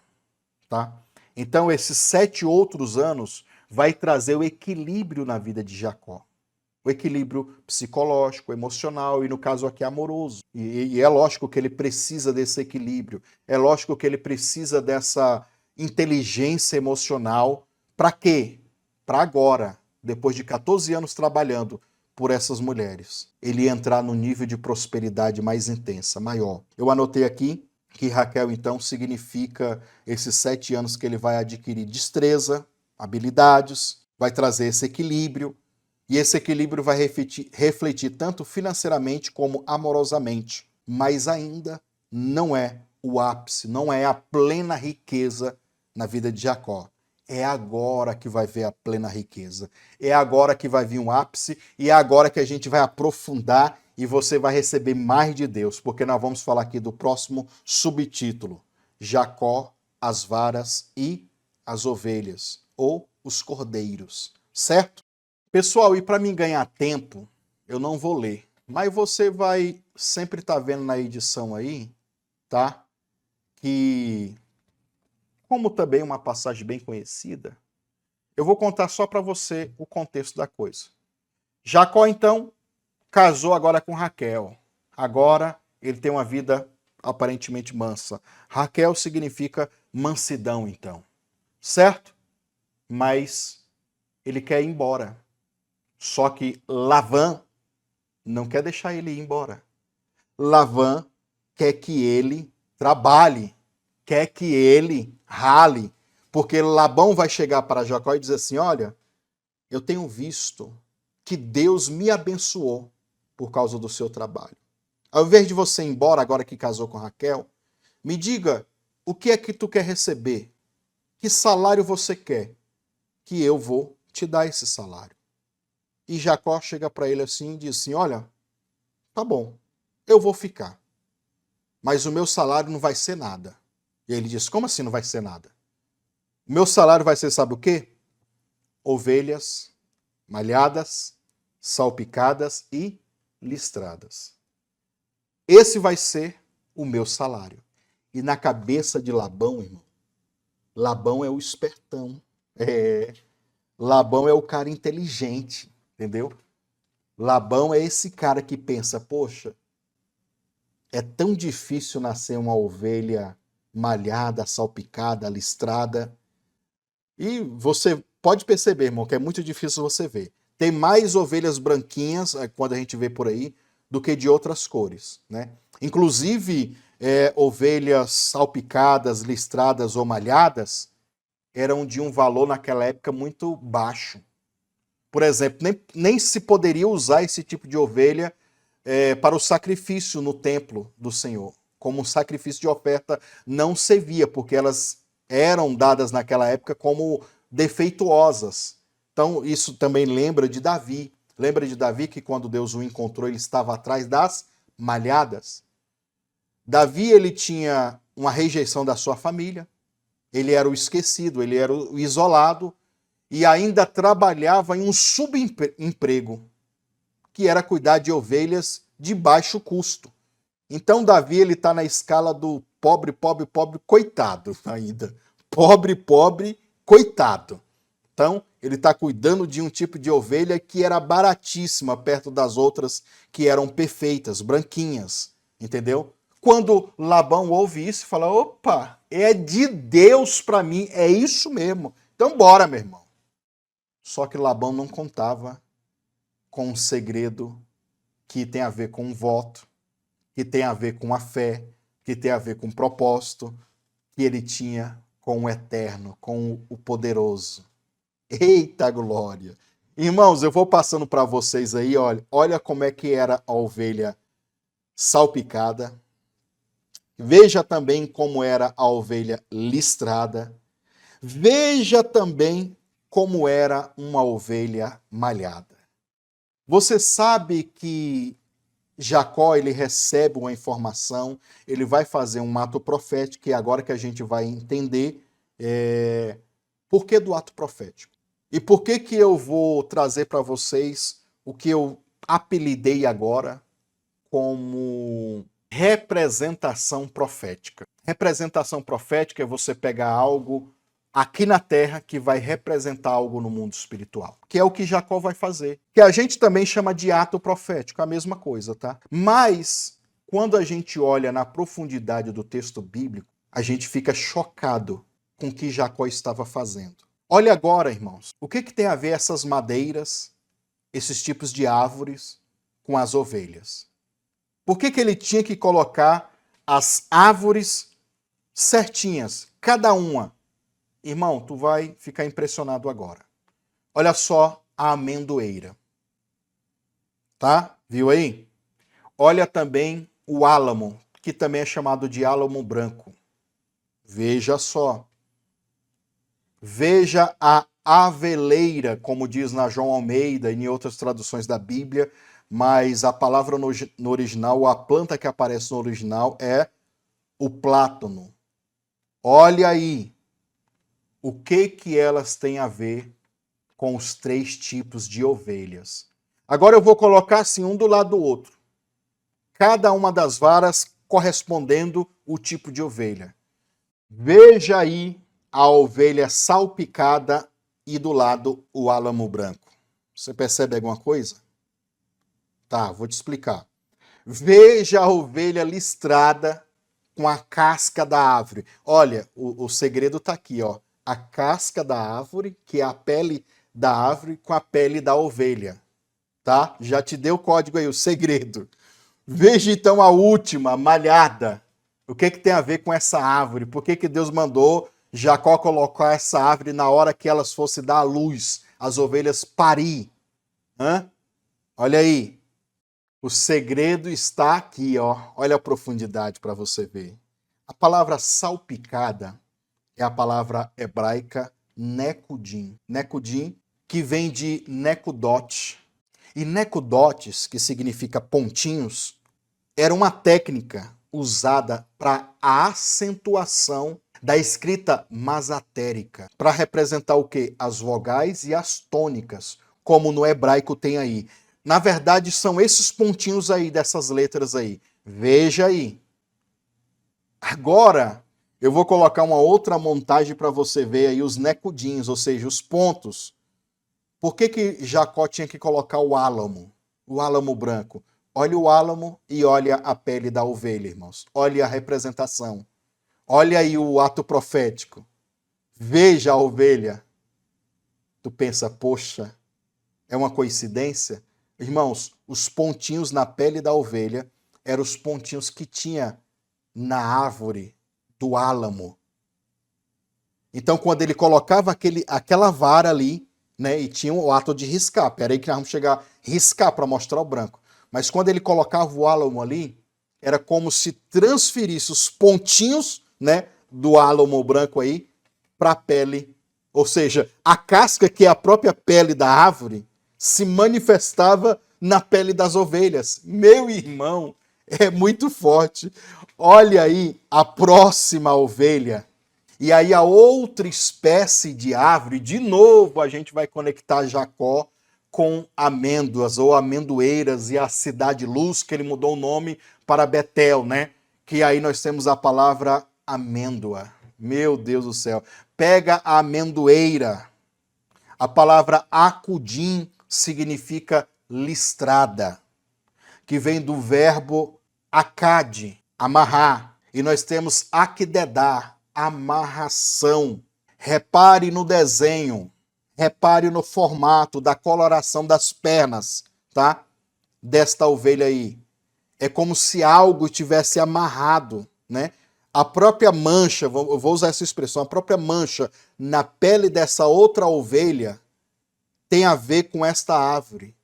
tá? Então, esses 7 outros anos vai trazer o equilíbrio na vida de Jacó. O equilíbrio psicológico, emocional e, no caso aqui, amoroso. E é lógico que ele precisa desse equilíbrio. É lógico que ele precisa dessa inteligência emocional. Para quê? Para agora, depois de 14 anos trabalhando por essas mulheres, ele entrar no nível de prosperidade mais intensa, maior. Eu anotei aqui que Raquel, então, significa esses 7 anos que ele vai adquirir destreza, habilidades, vai trazer esse equilíbrio, e esse equilíbrio vai refletir tanto financeiramente como amorosamente, mas ainda não é o ápice, não é a plena riqueza na vida de Jacó. É agora que vai ver a plena riqueza. É agora que vai vir um ápice e é agora que a gente vai aprofundar e você vai receber mais de Deus, porque nós vamos falar aqui do próximo subtítulo: Jacó, as varas e as ovelhas, ou os cordeiros, certo? Pessoal, e para mim ganhar tempo, eu não vou ler, mas você vai sempre estar vendo na edição aí, tá? Que, como também uma passagem bem conhecida, eu vou contar só para você o contexto da coisa. Jacó, então, casou agora com Raquel. Agora ele tem uma vida aparentemente mansa. Raquel significa mansidão, então. Certo? Mas ele quer ir embora. Só que Labão não quer deixar ele ir embora. Labão quer que ele trabalhe, quer que ele rale, porque Labão vai chegar para Jacó e dizer assim: olha, eu tenho visto que Deus me abençoou por causa do seu trabalho. Ao invés de você ir embora agora que casou com Raquel, me diga o que é que tu quer receber, que salário você quer, que eu vou te dar esse salário. E Jacó chega para ele assim e diz assim: olha, tá bom, eu vou ficar, mas o meu salário não vai ser nada. E ele diz: como assim não vai ser nada? Meu salário vai ser, sabe o quê? Ovelhas malhadas, salpicadas e listradas. Esse vai ser o meu salário. E na cabeça de Labão, irmão, Labão é o espertão. Labão é o cara inteligente, entendeu? Labão é esse cara que pensa: poxa, é tão difícil nascer uma ovelha malhada, salpicada, listrada. E você pode perceber, irmão, que é muito difícil você ver. Tem mais ovelhas branquinhas, quando a gente vê por aí, do que de outras cores, né? Inclusive, ovelhas salpicadas, listradas ou malhadas eram de um valor naquela época muito baixo. Por exemplo, nem se poderia usar esse tipo de ovelha para o sacrifício no templo do Senhor. Como um sacrifício de oferta não servia, porque elas eram dadas naquela época como defeituosas. Então, isso também lembra de Davi. Lembra de Davi que quando Deus o encontrou, ele estava atrás das malhadas? Davi, ele tinha uma rejeição da sua família, ele era o esquecido, ele era o isolado, e ainda trabalhava em um subemprego, que era cuidar de ovelhas de baixo custo. Então, Davi, ele está na escala do pobre, pobre, pobre, coitado ainda. Pobre, pobre, coitado. Então, ele está cuidando de um tipo de ovelha que era baratíssima perto das outras que eram perfeitas, branquinhas, entendeu? Quando Labão ouve isso, fala, opa, é de Deus para mim, é isso mesmo. Então, bora, meu irmão. Só que Labão não contava com um segredo que tem a ver com um voto, que tem a ver com a fé, que tem a ver com o propósito, que ele tinha com o eterno, com o poderoso. Eita glória! Irmãos, eu vou passando para vocês aí, olha como é que era a ovelha salpicada. Veja também como era a ovelha listrada. Veja também como era uma ovelha malhada. Você sabe que Jacó, ele recebe uma informação, ele vai fazer um ato profético, e agora que a gente vai entender por que do ato profético. E por que que eu vou trazer para vocês o que eu apelidei agora como representação profética. Representação profética é você pegar algo aqui na terra que vai representar algo no mundo espiritual, que é o que Jacó vai fazer, que a gente também chama de ato profético, a mesma coisa, tá? Mas quando a gente olha na profundidade do texto bíblico, a gente fica chocado com o que Jacó estava fazendo. Olha agora, irmãos, o que tem a ver essas madeiras, esses tipos de árvores com as ovelhas? Por que ele tinha que colocar as árvores certinhas, cada uma? Irmão, tu vai ficar impressionado agora. Olha só a amendoeira. Tá? Viu aí? Olha também o álamo, que também é chamado de álamo branco. Veja só. Veja a aveleira, como diz na João Almeida e em outras traduções da Bíblia, mas a palavra no original, a planta que aparece no original é o plátano. Olha aí o que elas têm a ver com os três tipos de ovelhas. Agora eu vou colocar assim, um do lado do outro. Cada uma das varas correspondendo o tipo de ovelha. Veja aí a ovelha salpicada e do lado o álamo branco. Você percebe alguma coisa? Tá, vou te explicar. Veja a ovelha listrada com a casca da árvore. Olha, o segredo está aqui, ó. A casca da árvore, que é a pele da árvore, com a pele da ovelha. Tá? Já te dei o código aí, o segredo. Veja então a última, malhada. O que tem a ver com essa árvore? Por que Deus mandou Jacó colocar essa árvore na hora que elas fossem dar à luz, as ovelhas parir? Olha aí. O segredo está aqui, ó. Olha a profundidade para você ver. A palavra salpicada é a palavra hebraica nekudim. Nekudim, que vem de nekudot. E nekudotes, que significa pontinhos, era uma técnica usada para a acentuação da escrita masatérica, para representar o quê? As vogais e as tônicas, como no hebraico tem aí. Na verdade, são esses pontinhos aí, dessas letras aí. Veja aí. Agora, eu vou colocar uma outra montagem para você ver aí os necudins, ou seja, os pontos. Por que Jacó tinha que colocar o álamo branco? Olha o álamo e olha a pele da ovelha, irmãos. Olha a representação. Olha aí o ato profético. Veja a ovelha. Tu pensa, poxa, é uma coincidência? Irmãos, os pontinhos na pele da ovelha eram os pontinhos que tinha na árvore do álamo. Então, quando ele colocava aquela vara ali, né, e tinha o ato de riscar. Peraí que nós vamos chegar a riscar para mostrar o branco. Mas quando ele colocava o álamo ali, era como se transferisse os pontinhos, né, do álamo branco aí para a pele. Ou seja, a casca, que é a própria pele da árvore, se manifestava na pele das ovelhas. Meu irmão, é muito forte. Olha aí a próxima ovelha. E aí a outra espécie de árvore, de novo a gente vai conectar Jacó com amêndoas ou amendoeiras e a cidade luz, que ele mudou o nome para Betel, né? Que aí nós temos a palavra amêndoa. Meu Deus do céu. Pega a amendoeira. A palavra acudim significa listrada, que vem do verbo acade, amarrar. E nós temos aquidedar, amarração. Repare no desenho, repare no formato da coloração das pernas, tá? Desta ovelha aí. É como se algo tivesse amarrado, né? A própria mancha, eu vou usar essa expressão, a própria mancha na pele dessa outra ovelha tem a ver com esta árvore.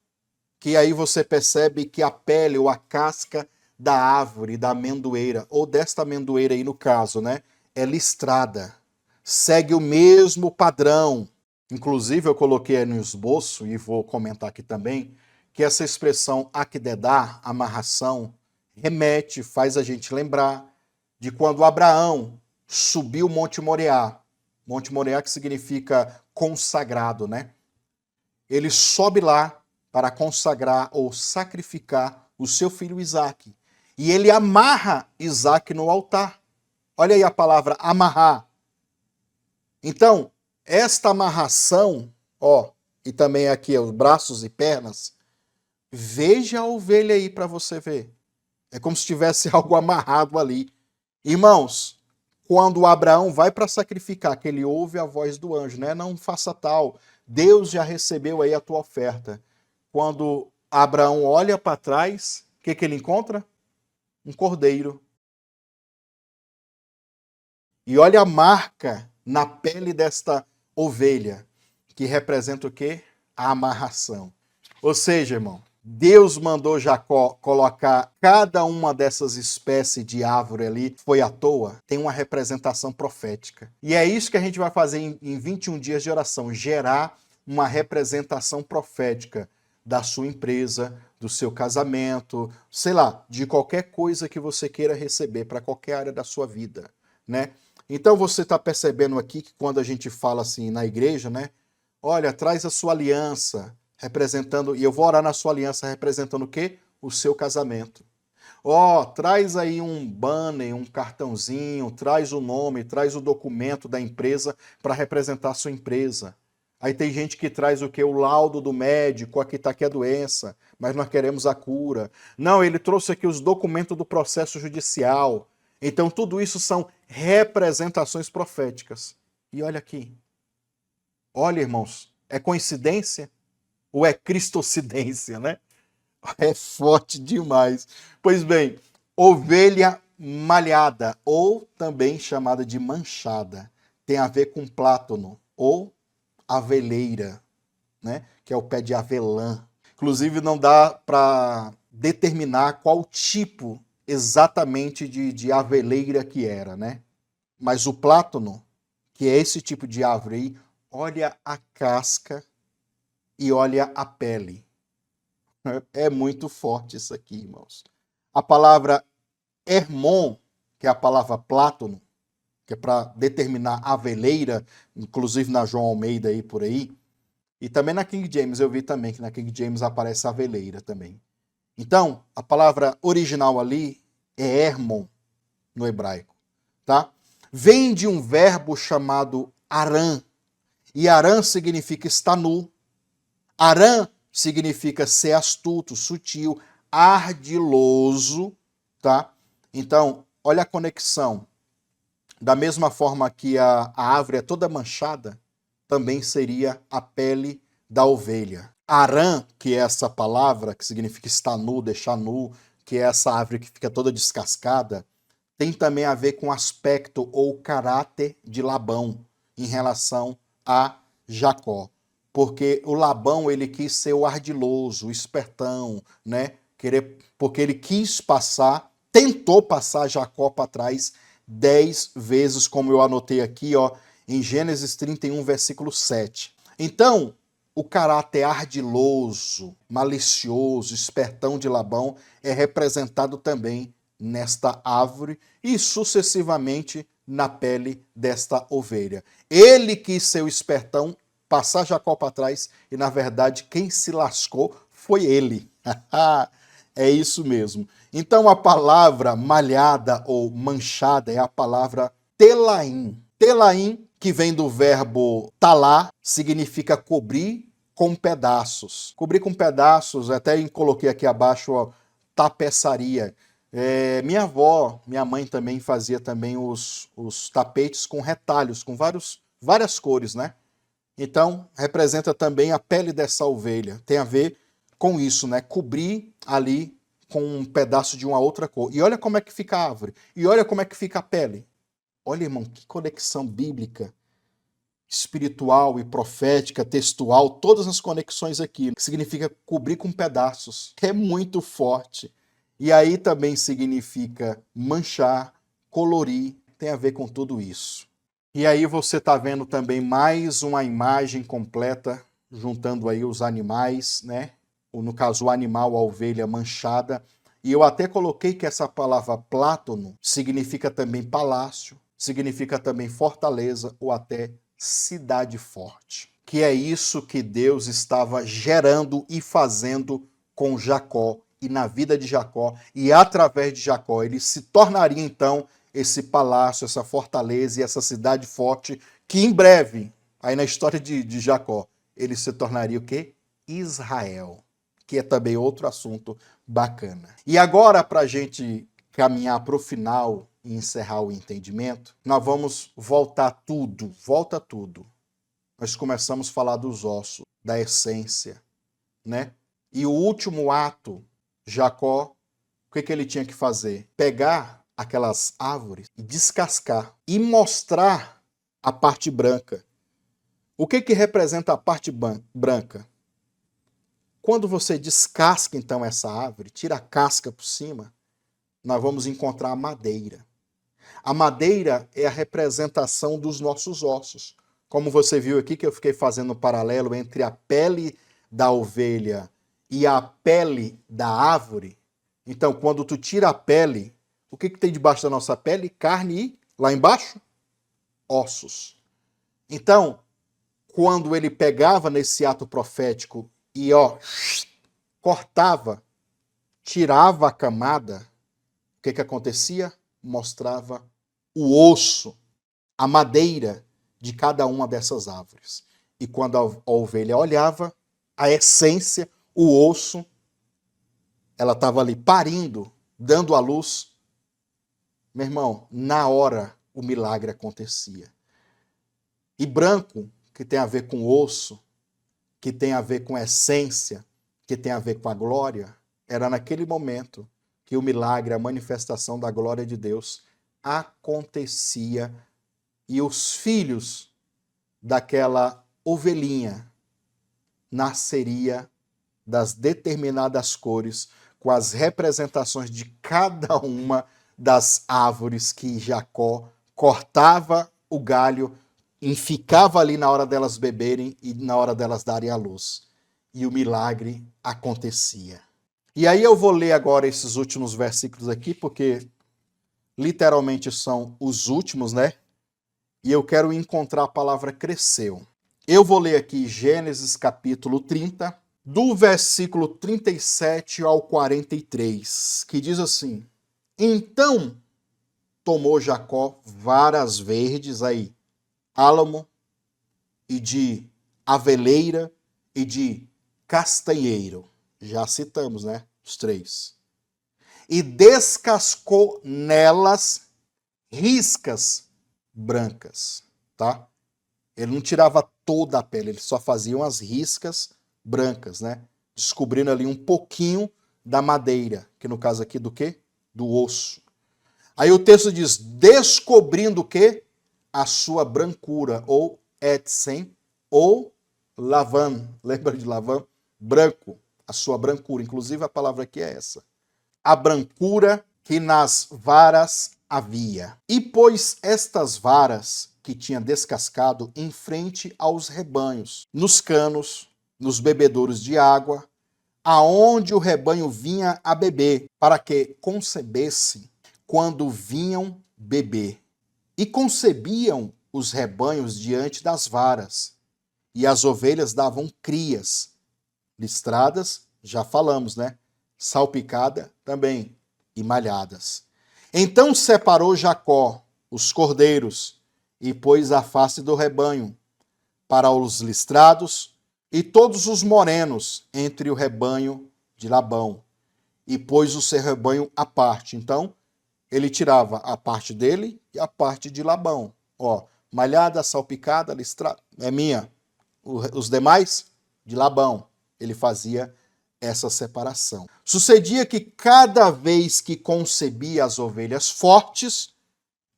Que aí você percebe que a pele ou a casca da árvore, da amendoeira, ou desta amendoeira aí no caso, né? É listrada. Segue o mesmo padrão. Inclusive eu coloquei aí no esboço, e vou comentar aqui também, que essa expressão akdedá, amarração, remete, faz a gente lembrar de quando Abraão subiu o Monte Moriá. Monte Moriá que significa consagrado, né? Ele sobe lá para consagrar ou sacrificar o seu filho Isaque. E ele amarra Isaque no altar. Olha aí a palavra amarrar. Então, esta amarração, ó, e também aqui os braços e pernas, veja a ovelha aí para você ver. É como se tivesse algo amarrado ali. Irmãos, quando Abraão vai para sacrificar, que ele ouve a voz do anjo, né? Não faça tal, Deus já recebeu aí a tua oferta. Quando Abraão olha para trás, o que ele encontra? Um cordeiro. E olha a marca na pele desta ovelha, que representa o quê? A amarração. Ou seja, irmão, Deus mandou Jacó colocar cada uma dessas espécies de árvore ali, foi à toa, tem uma representação profética. E é isso que a gente vai fazer em 21 dias de oração, gerar uma representação profética da sua empresa, do seu casamento, sei lá, de qualquer coisa que você queira receber para qualquer área da sua vida, né? Então você está percebendo aqui que quando a gente fala assim na igreja, né? Olha, traz a sua aliança, representando, e eu vou orar na sua aliança representando o quê? O seu casamento. Ó, traz aí um banner, um cartãozinho, traz o nome, traz o documento da empresa para representar a sua empresa. Aí tem gente que traz o quê? O laudo do médico, aqui está aqui a doença, mas nós queremos a cura. Não, ele trouxe aqui os documentos do processo judicial. Então tudo isso são representações proféticas. E olha aqui. Olha, irmãos, é coincidência? Ou é cristocidência, né? É forte demais. Pois bem, ovelha malhada, ou também chamada de manchada, tem a ver com plátano, ou aveleira, né? Que é o pé de avelã. Inclusive, não dá para determinar qual tipo exatamente de aveleira que era, né? Mas o plátano, que é esse tipo de árvore aí, olha a casca e olha a pele. É muito forte isso aqui, irmãos. A palavra Hermon, que é a palavra plátano, que é para determinar aveleira, inclusive na João Almeida aí por aí, e também na King James, eu vi também que na King James aparece aveleira também. Então, a palavra original ali é Hermon, no hebraico, tá? Vem de um verbo chamado aram, e aram significa estar nu. Aram significa ser astuto, sutil, ardiloso, tá? Então, olha a conexão. Da mesma forma que a árvore é toda manchada, também seria a pele da ovelha. Aram, que é essa palavra, que significa estar nu, deixar nu, que é essa árvore que fica toda descascada, tem também a ver com aspecto ou caráter de Labão em relação a Jacó. Porque o Labão, ele quis ser o ardiloso, o espertão, né? porque ele quis passar, tentou passar Jacó para trás 10 vezes, como eu anotei aqui, ó, em Gênesis 31, versículo 7. Então, o caráter ardiloso, malicioso, espertão de Labão é representado também nesta árvore e sucessivamente na pele desta ovelha. Ele quis ser o espertão, passar Jacó para trás e, na verdade, quem se lascou foi ele. É isso mesmo. Então, a palavra malhada ou manchada é a palavra telaim. Telaim, que vem do verbo talá, significa cobrir com pedaços. Cobrir com pedaços, até coloquei aqui abaixo, ó, tapeçaria. Minha avó, minha mãe também fazia também os tapetes com retalhos, com várias cores, né? Então, representa também a pele dessa ovelha. Tem a ver com isso, né? Cobrir ali com um pedaço de uma outra cor. E olha como é que fica a árvore. E olha como é que fica a pele. Olha, irmão, que conexão bíblica, espiritual e profética, textual, todas as conexões aqui, que significa cobrir com pedaços. É muito forte. E aí também significa manchar, colorir, tem a ver com tudo isso. E aí você está vendo também mais uma imagem completa, juntando aí os animais, né? Ou no caso o animal, a ovelha manchada. E eu até coloquei que essa palavra plátono significa também palácio, significa também fortaleza ou até cidade forte. Que é isso que Deus estava gerando e fazendo com Jacó e na vida de Jacó. E através de Jacó ele se tornaria então esse palácio, essa fortaleza e essa cidade forte que em breve, aí na história de Jacó, ele se tornaria o quê? Israel, que é também outro assunto bacana. E agora, para a gente caminhar para o final e encerrar o entendimento, nós vamos volta tudo. Nós começamos a falar dos ossos, da essência, né? E o último ato, Jacó, o que ele tinha que fazer? Pegar aquelas árvores e descascar e mostrar a parte branca. O que representa a parte branca? Quando você descasca então essa árvore, tira a casca por cima, nós vamos encontrar a madeira. A madeira é a representação dos nossos ossos. Como você viu aqui que eu fiquei fazendo um paralelo entre a pele da ovelha e a pele da árvore. Então, quando tu tira a pele, o que tem debaixo da nossa pele? Carne e, lá embaixo, ossos. Então, quando ele pegava nesse ato profético e, cortava, tirava a camada, o que acontecia? Mostrava o osso, a madeira de cada uma dessas árvores. E quando a ovelha olhava, a essência, o osso, ela estava ali parindo, dando à luz. Meu irmão, na hora o milagre acontecia. E branco, que tem a ver com osso, que tem a ver com essência, que tem a ver com a glória, era naquele momento que o milagre, a manifestação da glória de Deus acontecia e os filhos daquela ovelhinha nasceria das determinadas cores, com as representações de cada uma das árvores que Jacó cortava o galho e ficava ali na hora delas beberem e na hora delas darem a luz. E o milagre acontecia. E aí eu vou ler agora esses últimos versículos aqui, porque literalmente são os últimos, né? E eu quero encontrar a palavra cresceu. Eu vou ler aqui Gênesis capítulo 30, do versículo 37 ao 43, que diz assim: Então tomou Jacó varas verdes aí, álamo e de aveleira e de castanheiro. Já citamos, né? Os três. E descascou nelas riscas brancas, tá? Ele não tirava toda a pele, ele só fazia umas riscas brancas, né? Descobrindo ali um pouquinho da madeira, que no caso aqui do quê? Do osso. Aí o texto diz, descobrindo o quê? A sua brancura, ou etzem, ou lavan. Lembra de lavan? Branco. a sua brancura. Inclusive a palavra aqui é essa. A brancura que nas varas havia. E pôs estas varas que tinha descascado em frente aos rebanhos, nos canos, nos bebedouros de água, aonde o rebanho vinha a beber, para que concebesse quando vinham beber. E concebiam os rebanhos diante das varas, e as ovelhas davam crias. Listradas, já falamos, né? Salpicada também, e malhadas. Então separou Jacó os cordeiros, e pôs a face do rebanho para os listrados, e todos os morenos entre o rebanho de Labão, e pôs o seu rebanho à parte. Então, ele tirava a parte dele e a parte de Labão. Ó, malhada, salpicada, listrada, é minha. Os demais, de Labão. Ele fazia essa separação. Sucedia que cada vez que concebia as ovelhas fortes,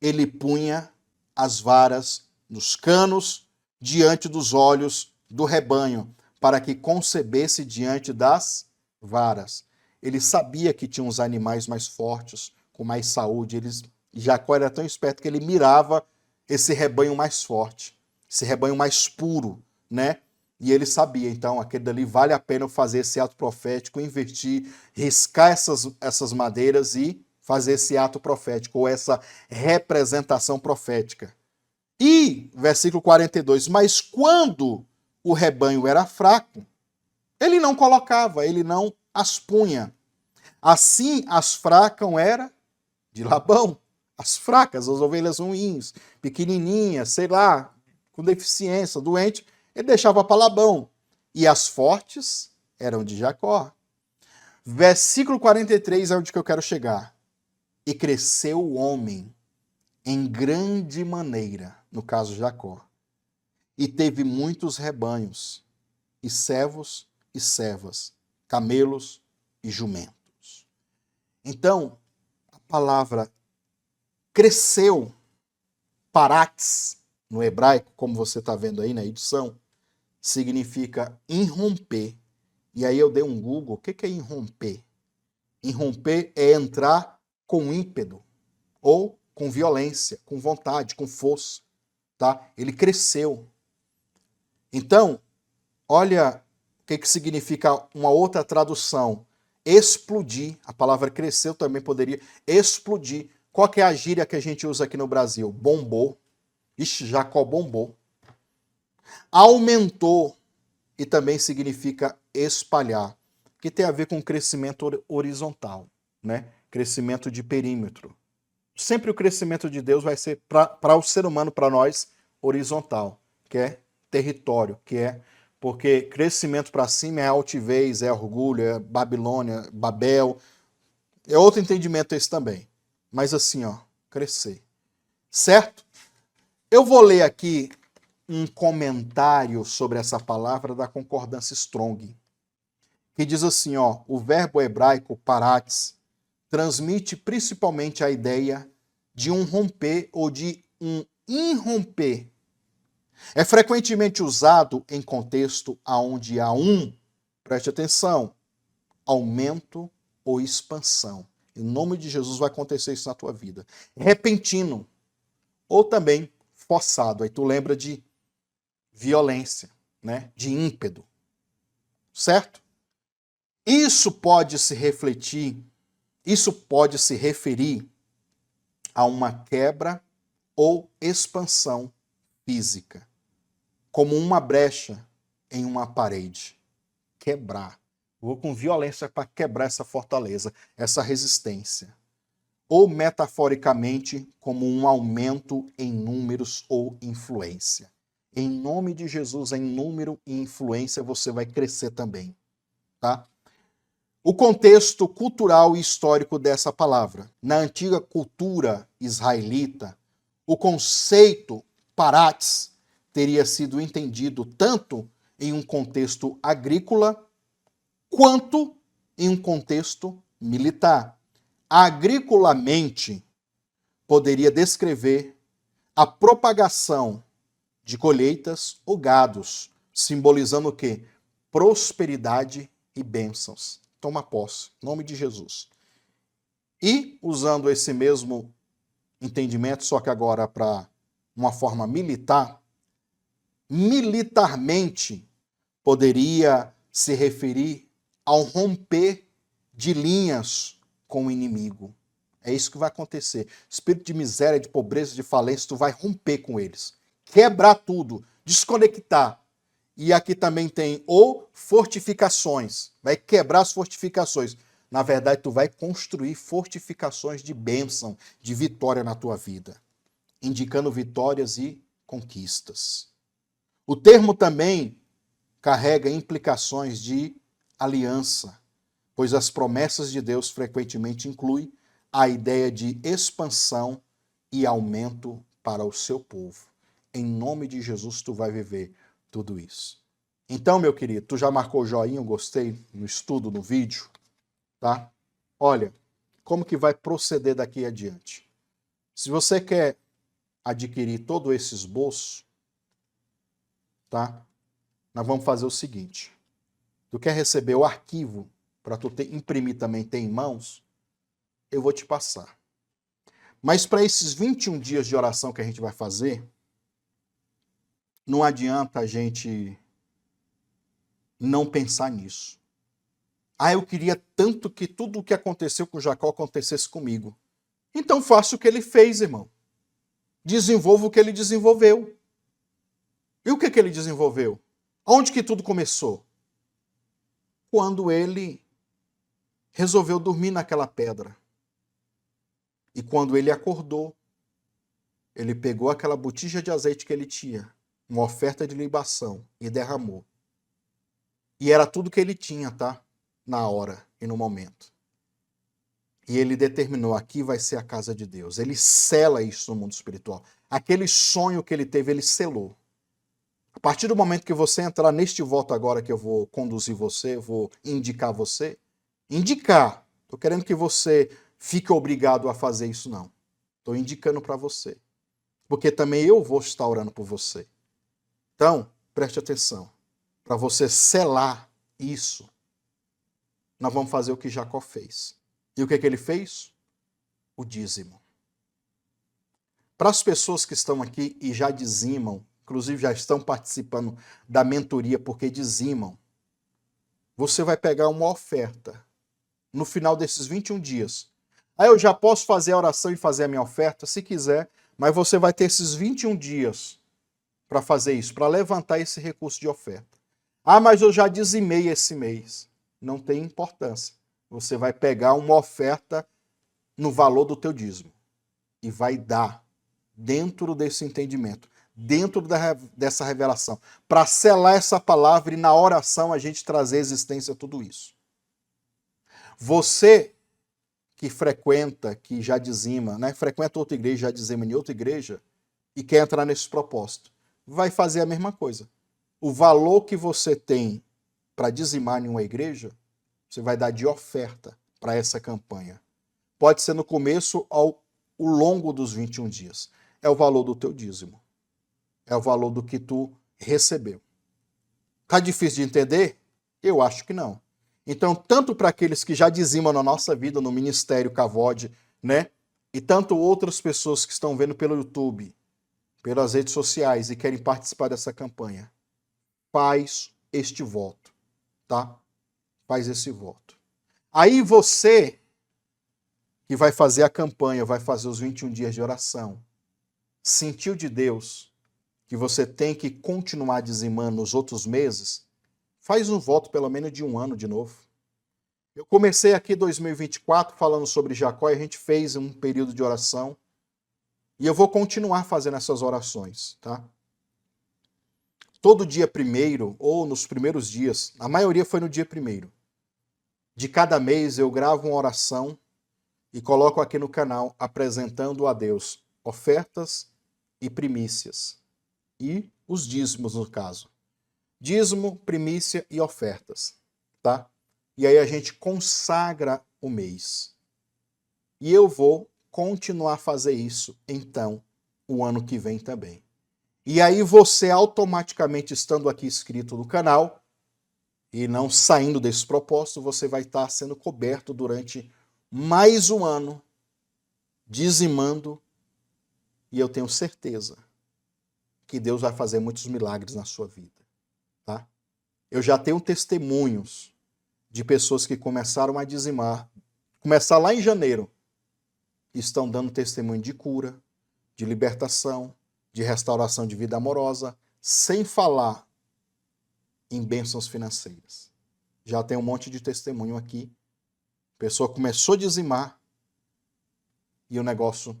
ele punha as varas nos canos diante dos olhos do rebanho, para que concebesse diante das varas. Ele sabia que tinha uns animais mais fortes, com mais saúde. Jacó era tão esperto que ele mirava esse rebanho mais forte, esse rebanho mais puro, né? E ele sabia, então, aquele dali vale a pena fazer esse ato profético, investir, riscar essas madeiras e fazer esse ato profético, ou essa representação profética. E, versículo 42, mas quando o rebanho era fraco, ele não colocava, ele não as punha. Assim, as fracas eram de Labão, as fracas, as ovelhas ruins, pequenininhas, sei lá, com deficiência, doente, ele deixava para Labão. E as fortes eram de Jacó. Versículo 43 é onde que eu quero chegar. E cresceu o homem em grande maneira, no caso Jacó, e teve muitos rebanhos, e servos e servas, camelos e jumentos. Então, a palavra cresceu, parax, no hebraico, como você está vendo aí na edição, significa irromper. E aí eu dei um Google, o que é irromper? Irromper é entrar com ímpeto, ou com violência, com vontade, com força. Tá? Ele cresceu. Então, olha o que significa uma outra tradução. Explodir. A palavra cresceu também poderia explodir. Qual que é a gíria que a gente usa aqui no Brasil? Bombou. Ixi, Jacó bombou. Aumentou. E também significa espalhar, que tem a ver com crescimento horizontal, né? Crescimento de perímetro. Sempre o crescimento de Deus vai ser, para o ser humano, para nós, horizontal, que é território, que é porque crescimento para cima é altivez, é orgulho, é Babilônia, Babel. É outro entendimento esse também. Mas assim, ó, crescer. Certo? Eu vou ler aqui um comentário sobre essa palavra da Concordância Strong, que diz assim, ó, o verbo hebraico parax transmite principalmente a ideia de um romper ou de um irromper. É frequentemente usado em contexto onde há preste atenção, aumento ou expansão. Em nome de Jesus vai acontecer isso na tua vida. Repentino ou também forçado. Aí tu lembra de violência, né? De ímpeto. Certo? Isso pode se referir a uma quebra ou expansão física, como uma brecha em uma parede. Quebrar. Vou com violência para quebrar essa fortaleza, essa resistência. Ou metaforicamente, como um aumento em números ou influência. Em nome de Jesus, em número e influência, você vai crescer também. Tá? O contexto cultural e histórico dessa palavra. Na antiga cultura israelita, o conceito paratz teria sido entendido tanto em um contexto agrícola quanto em um contexto militar. Agriculamente, poderia descrever a propagação de colheitas ou gados, simbolizando o quê? Prosperidade e bênçãos. Toma posse, em nome de Jesus. E, usando esse mesmo entendimento, só que agora para uma forma militar, militarmente poderia se referir ao romper de linhas com o inimigo. É isso que vai acontecer. Espírito de miséria, de pobreza, de falência, tu vai romper com eles. Quebrar tudo, desconectar. E aqui também tem fortificações. Vai quebrar as fortificações. Na verdade, tu vai construir fortificações de bênção, de vitória na tua vida. Indicando vitórias e conquistas. O termo também carrega implicações de aliança, pois as promessas de Deus frequentemente incluem a ideia de expansão e aumento para o seu povo. Em nome de Jesus, tu vai viver tudo isso. Então, meu querido, tu já marcou o joinha, gostei no estudo, no vídeo, tá? Olha, como que vai proceder daqui adiante? Se você quer adquirir todo esse esboço, tá? Nós vamos fazer o seguinte. Tu quer receber o arquivo para tu imprimir também, ter em mãos? Eu vou te passar. Mas para esses 21 dias de oração que a gente vai fazer, não adianta a gente não pensar nisso. Ah, eu queria tanto que tudo o que aconteceu com Jacó acontecesse comigo. Então faça o que ele fez, irmão. Desenvolva o que ele desenvolveu. E o que ele desenvolveu? Onde que tudo começou? Quando ele resolveu dormir naquela pedra. E quando ele acordou, ele pegou aquela botija de azeite que ele tinha, uma oferta de libação, e derramou. E era tudo que ele tinha, tá? Na hora e no momento. E ele determinou, aqui vai ser a casa de Deus. Ele sela isso no mundo espiritual. Aquele sonho que ele teve, ele selou. A partir do momento que você entrar neste voto agora que eu vou conduzir você, vou indicar você, estou querendo que você fique obrigado a fazer isso, não. Estou indicando para você. Porque também eu vou estar orando por você. Então, preste atenção. Para você selar isso, nós vamos fazer o que Jacó fez. E o que ele fez? O dízimo. Para as pessoas que estão aqui e já dizimam, inclusive já estão participando da mentoria porque dizimam, você vai pegar uma oferta no final desses 21 dias. Aí eu já posso fazer a oração e fazer a minha oferta, se quiser, mas você vai ter esses 21 dias para fazer isso, para levantar esse recurso de oferta. Ah, mas eu já dizimei esse mês. Não tem importância. Você vai pegar uma oferta no valor do teu dízimo e vai dar dentro desse entendimento, dentro dessa revelação, para selar essa palavra e na oração a gente trazer à existência tudo isso. Você que frequenta, que já dizima, né? Frequenta outra igreja, já dizima em outra igreja e quer entrar nesse propósito, vai fazer a mesma coisa. O valor que você tem para dizimar em uma igreja, você vai dar de oferta para essa campanha. Pode ser no começo ao longo dos 21 dias. É o valor do teu dízimo. É o valor do que tu recebeu. Tá difícil de entender? Eu acho que não. Então, tanto para aqueles que já dizimam na nossa vida, no Ministério Cavode, né? E tanto outras pessoas que estão vendo pelo YouTube, pelas redes sociais e querem participar dessa campanha, faz este voto, tá? Faz esse voto. Aí você que vai fazer a campanha, vai fazer os 21 dias de oração, sentiu de Deus que você tem que continuar dizimando nos outros meses, faz um voto pelo menos de um ano de novo. Eu comecei aqui em 2024 falando sobre Jacó e a gente fez um período de oração e eu vou continuar fazendo essas orações, tá? Todo dia primeiro, ou nos primeiros dias, a maioria foi no dia primeiro, de cada mês eu gravo uma oração e coloco aqui no canal apresentando a Deus ofertas e primícias. E os dízimos, no caso. Dízimo, primícia e ofertas, tá? E aí a gente consagra o mês. E eu vou continuar a fazer isso, então, o ano que vem também. E aí você, automaticamente, estando aqui inscrito no canal, e não saindo desse propósito, você vai estar sendo coberto durante mais um ano, dizimando, e eu tenho certeza que Deus vai fazer muitos milagres na sua vida, tá? Eu já tenho testemunhos de pessoas que começaram a dizimar, começar lá em janeiro, e estão dando testemunho de cura, de libertação, de restauração de vida amorosa, sem falar em bênçãos financeiras. Já tem um monte de testemunho aqui. A pessoa começou a dizimar e o negócio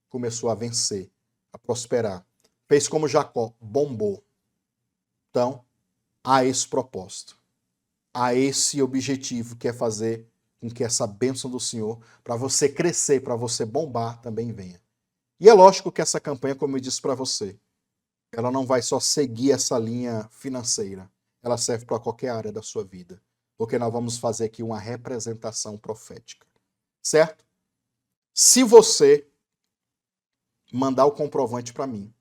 começou a vencer, a prosperar. Fez como Jacó, bombou. Então, há esse propósito, há esse objetivo que é fazer com que essa bênção do Senhor, para você crescer, para você bombar, também venha. E é lógico que essa campanha, como eu disse para você, ela não vai só seguir essa linha financeira, ela serve para qualquer área da sua vida, porque nós vamos fazer aqui uma representação profética, certo? Se você mandar o comprovante para mim,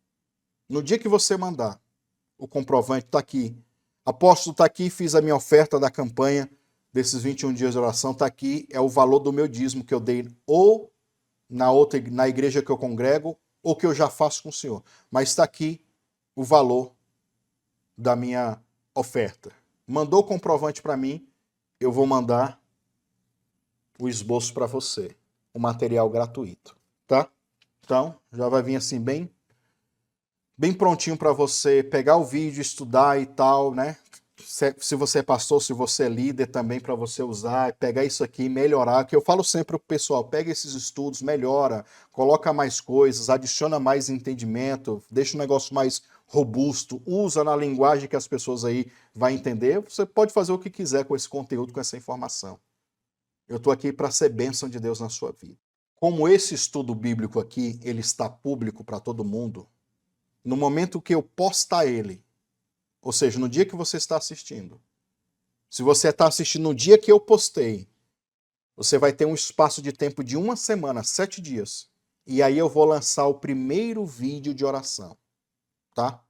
no dia que você mandar, o comprovante está aqui, apóstolo está aqui, fiz a minha oferta da campanha desses 21 dias de oração, está aqui, é o valor do meu dízimo que eu dei ou na igreja que eu congrego, ou que eu já faço com o Senhor. Mas está aqui o valor da minha oferta. Mandou o comprovante para mim, eu vou mandar o esboço para você, o material gratuito, tá? Então, já vai vir assim bem prontinho para você pegar o vídeo, estudar e tal, né? Se você é pastor, se você é líder também, para você usar, pegar isso aqui e melhorar, que eu falo sempre pro pessoal, pega esses estudos, melhora, coloca mais coisas, adiciona mais entendimento, deixa o negócio mais robusto, usa na linguagem que as pessoas aí vão entender, você pode fazer o que quiser com esse conteúdo, com essa informação. Eu estou aqui para ser bênção de Deus na sua vida. Como esse estudo bíblico aqui, ele está público para todo mundo, no momento que eu postar ele, ou seja, no dia que você está assistindo, se você está assistindo no dia que eu postei, você vai ter um espaço de tempo de 1 semana, 7 dias, e aí eu vou lançar o primeiro vídeo de oração, tá?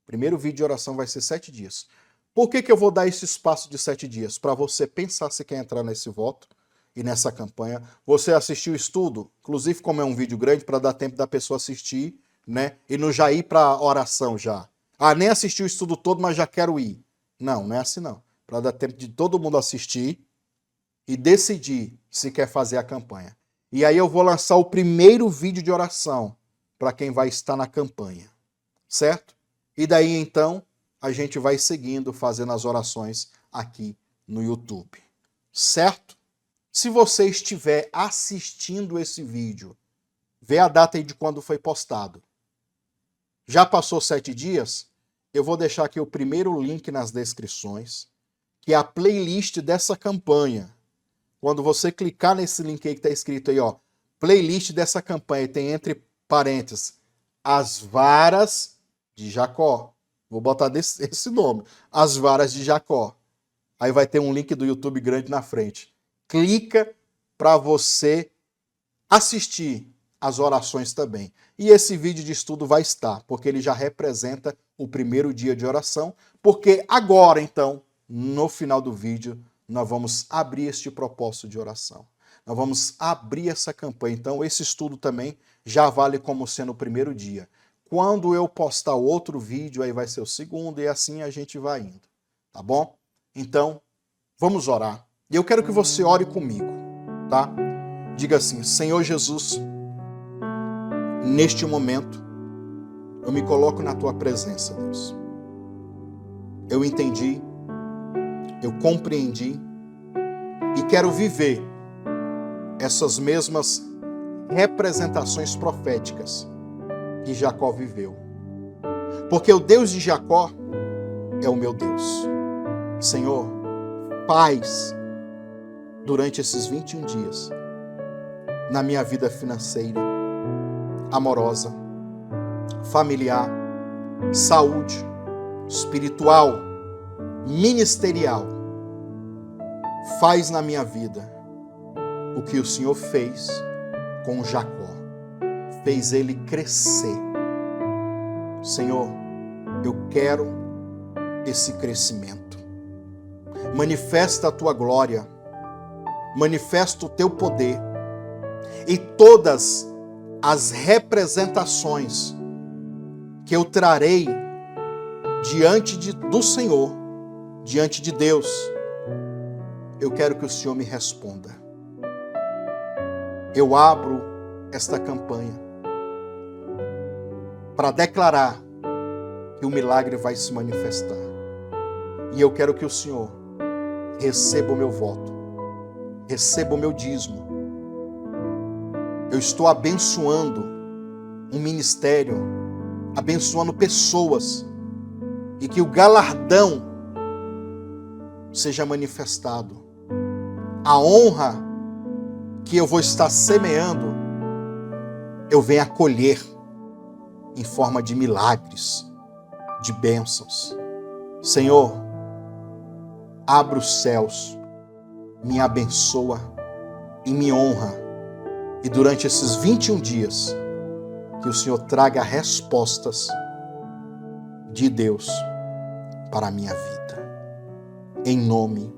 O primeiro vídeo de oração vai ser 7 dias. Por que eu vou dar esse espaço de 7 dias? Para você pensar se quer entrar nesse voto e nessa campanha. Você assistiu o estudo, inclusive como é um vídeo grande, para dar tempo da pessoa assistir, né? E não já ir para a oração já. Ah, nem assisti o estudo todo, mas já quero ir. Não, não é assim não. Para dar tempo de todo mundo assistir e decidir se quer fazer a campanha. E aí eu vou lançar o primeiro vídeo de oração para quem vai estar na campanha. Certo? E daí então a gente vai seguindo, fazendo as orações aqui no YouTube. Certo? Se você estiver assistindo esse vídeo, vê a data aí de quando foi postado. Já passou 7 dias? Eu vou deixar aqui o primeiro link nas descrições, que é a playlist dessa campanha. Quando você clicar nesse link aí que está escrito aí, ó, playlist dessa campanha, tem entre parênteses, as varas de Jacó. Vou botar esse nome, as varas de Jacó. Aí vai ter um link do YouTube grande na frente. Clica para você assistir as orações também. E esse vídeo de estudo vai estar, porque ele já representa o primeiro dia de oração, porque agora, então, no final do vídeo, nós vamos abrir este propósito de oração. Nós vamos abrir essa campanha. Então, esse estudo também já vale como sendo o primeiro dia. Quando eu postar outro vídeo, aí vai ser o segundo, e assim a gente vai indo. Tá bom? Então, vamos orar. E eu quero que você ore comigo, tá? Diga assim: Senhor Jesus, neste momento, eu me coloco na tua presença, Deus. Eu entendi, eu compreendi e quero viver essas mesmas representações proféticas que Jacó viveu. Porque o Deus de Jacó é o meu Deus. Senhor, faz durante esses 21 dias na minha vida financeira, amorosa, familiar, saúde, espiritual, ministerial. Faz na minha vida o que o Senhor fez com Jacó. Fez ele crescer. Senhor, eu quero esse crescimento. manifesta a tua glória, manifesta o teu poder, e todas as representações que eu trarei diante do Senhor, diante de Deus, eu quero que o Senhor me responda. Eu abro esta campanha para declarar que o milagre vai se manifestar. E eu quero que o Senhor receba o meu voto, receba o meu dízimo. Eu estou abençoando um ministério, abençoando pessoas, e que o galardão seja manifestado. A honra que eu vou estar semeando, eu venho acolher em forma de milagres, de bênçãos. Senhor, abre os céus, me abençoa e me honra. E durante esses 21 dias, que o Senhor traga respostas de Deus para a minha vida. Em nome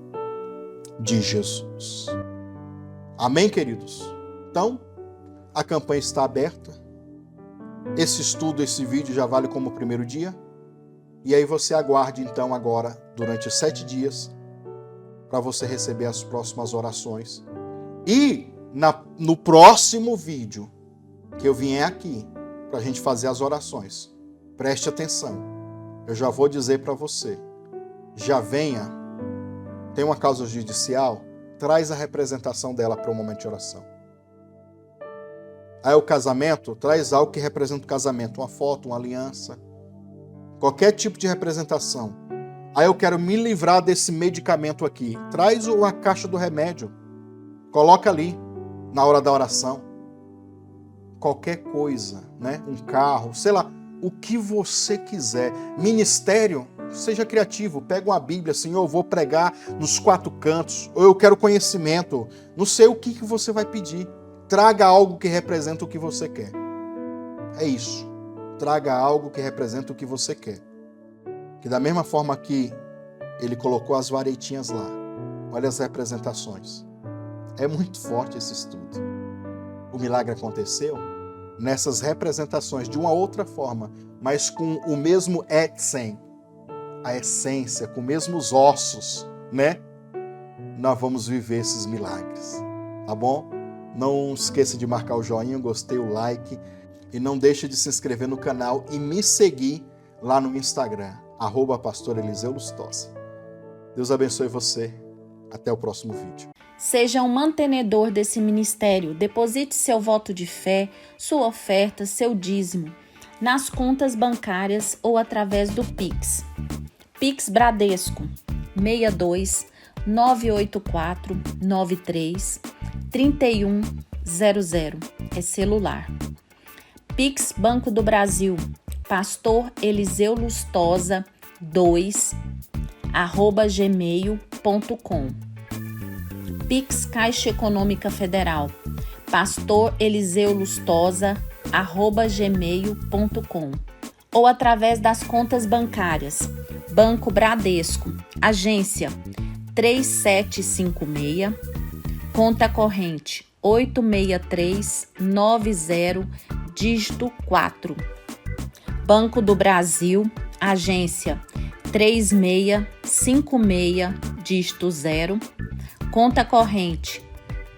de Jesus. Amém, queridos? Então, a campanha está aberta. Esse estudo, esse vídeo já vale como o primeiro dia. E aí você aguarde então agora, durante 7 dias, para você receber as próximas orações. E no próximo vídeo que eu vier aqui, para a gente fazer as orações, preste atenção. Eu já vou dizer para você, já venha, tem uma causa judicial, traz a representação dela para o momento de oração. Aí o casamento, traz algo que representa o casamento, uma foto, uma aliança, qualquer tipo de representação. Aí eu quero me livrar desse medicamento aqui, traz a caixa do remédio, coloca ali, na hora da oração. Qualquer coisa, né? Um carro, sei lá, o que você quiser. Ministério, seja criativo, pega uma Bíblia, Senhor, eu vou pregar nos 4 cantos, ou eu quero conhecimento, não sei o que você vai pedir. Traga algo que representa o que você quer. É isso. Traga algo que representa o que você quer. Que da mesma forma que ele colocou as varetinhas lá, olha as representações. É muito forte esse estudo. O milagre aconteceu nessas representações de uma outra forma, mas com o mesmo etzen, a essência, com os mesmos ossos, né? Nós vamos viver esses milagres, tá bom? Não esqueça de marcar o joinha, gostei, o like, e não deixe de se inscrever no canal e me seguir lá no Instagram, @Pastor Eliseu Lustosa. Deus abençoe você. Até o próximo vídeo. Seja um mantenedor desse ministério. Deposite seu voto de fé, sua oferta, seu dízimo, nas contas bancárias ou através do Pix. Pix Bradesco, 62 984 93 3100, é celular. Pix Banco do Brasil, Pastor Eliseu Lustosa 2, @gmail.com. Pix Caixa Econômica Federal, Pastor Eliseu Lustosa, @gmail.com. Ou através das contas bancárias. Banco Bradesco, agência 3756, conta corrente 86390, dígito 4. Banco do Brasil, agência 3656, dígito 0, conta corrente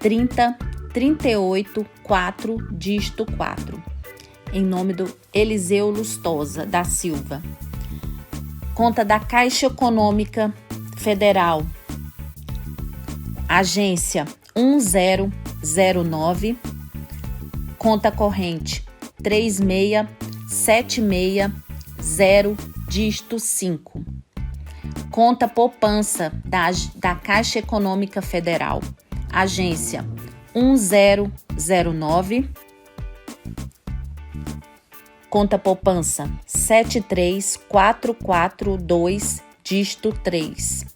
30384, dígito 4. Em nome do Eliseu Lustosa da Silva. Conta da Caixa Econômica Federal, agência 1009, conta corrente 36760, dígito 5. Conta poupança da Caixa Econômica Federal, agência 1009, conta poupança 73442, dígito 3.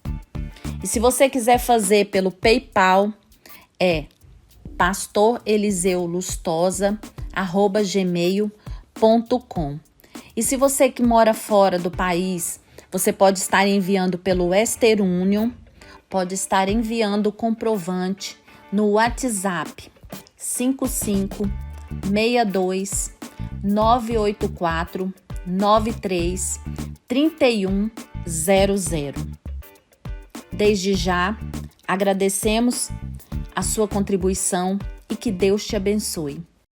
E se você quiser fazer pelo PayPal, é pastoreliseuLustosa@gmail.com. E se você que mora fora do país, você pode estar enviando pelo Western Union pode estar enviando o comprovante no WhatsApp 55 62 984 93 3100. Desde já, agradecemos a sua contribuição e que Deus te abençoe.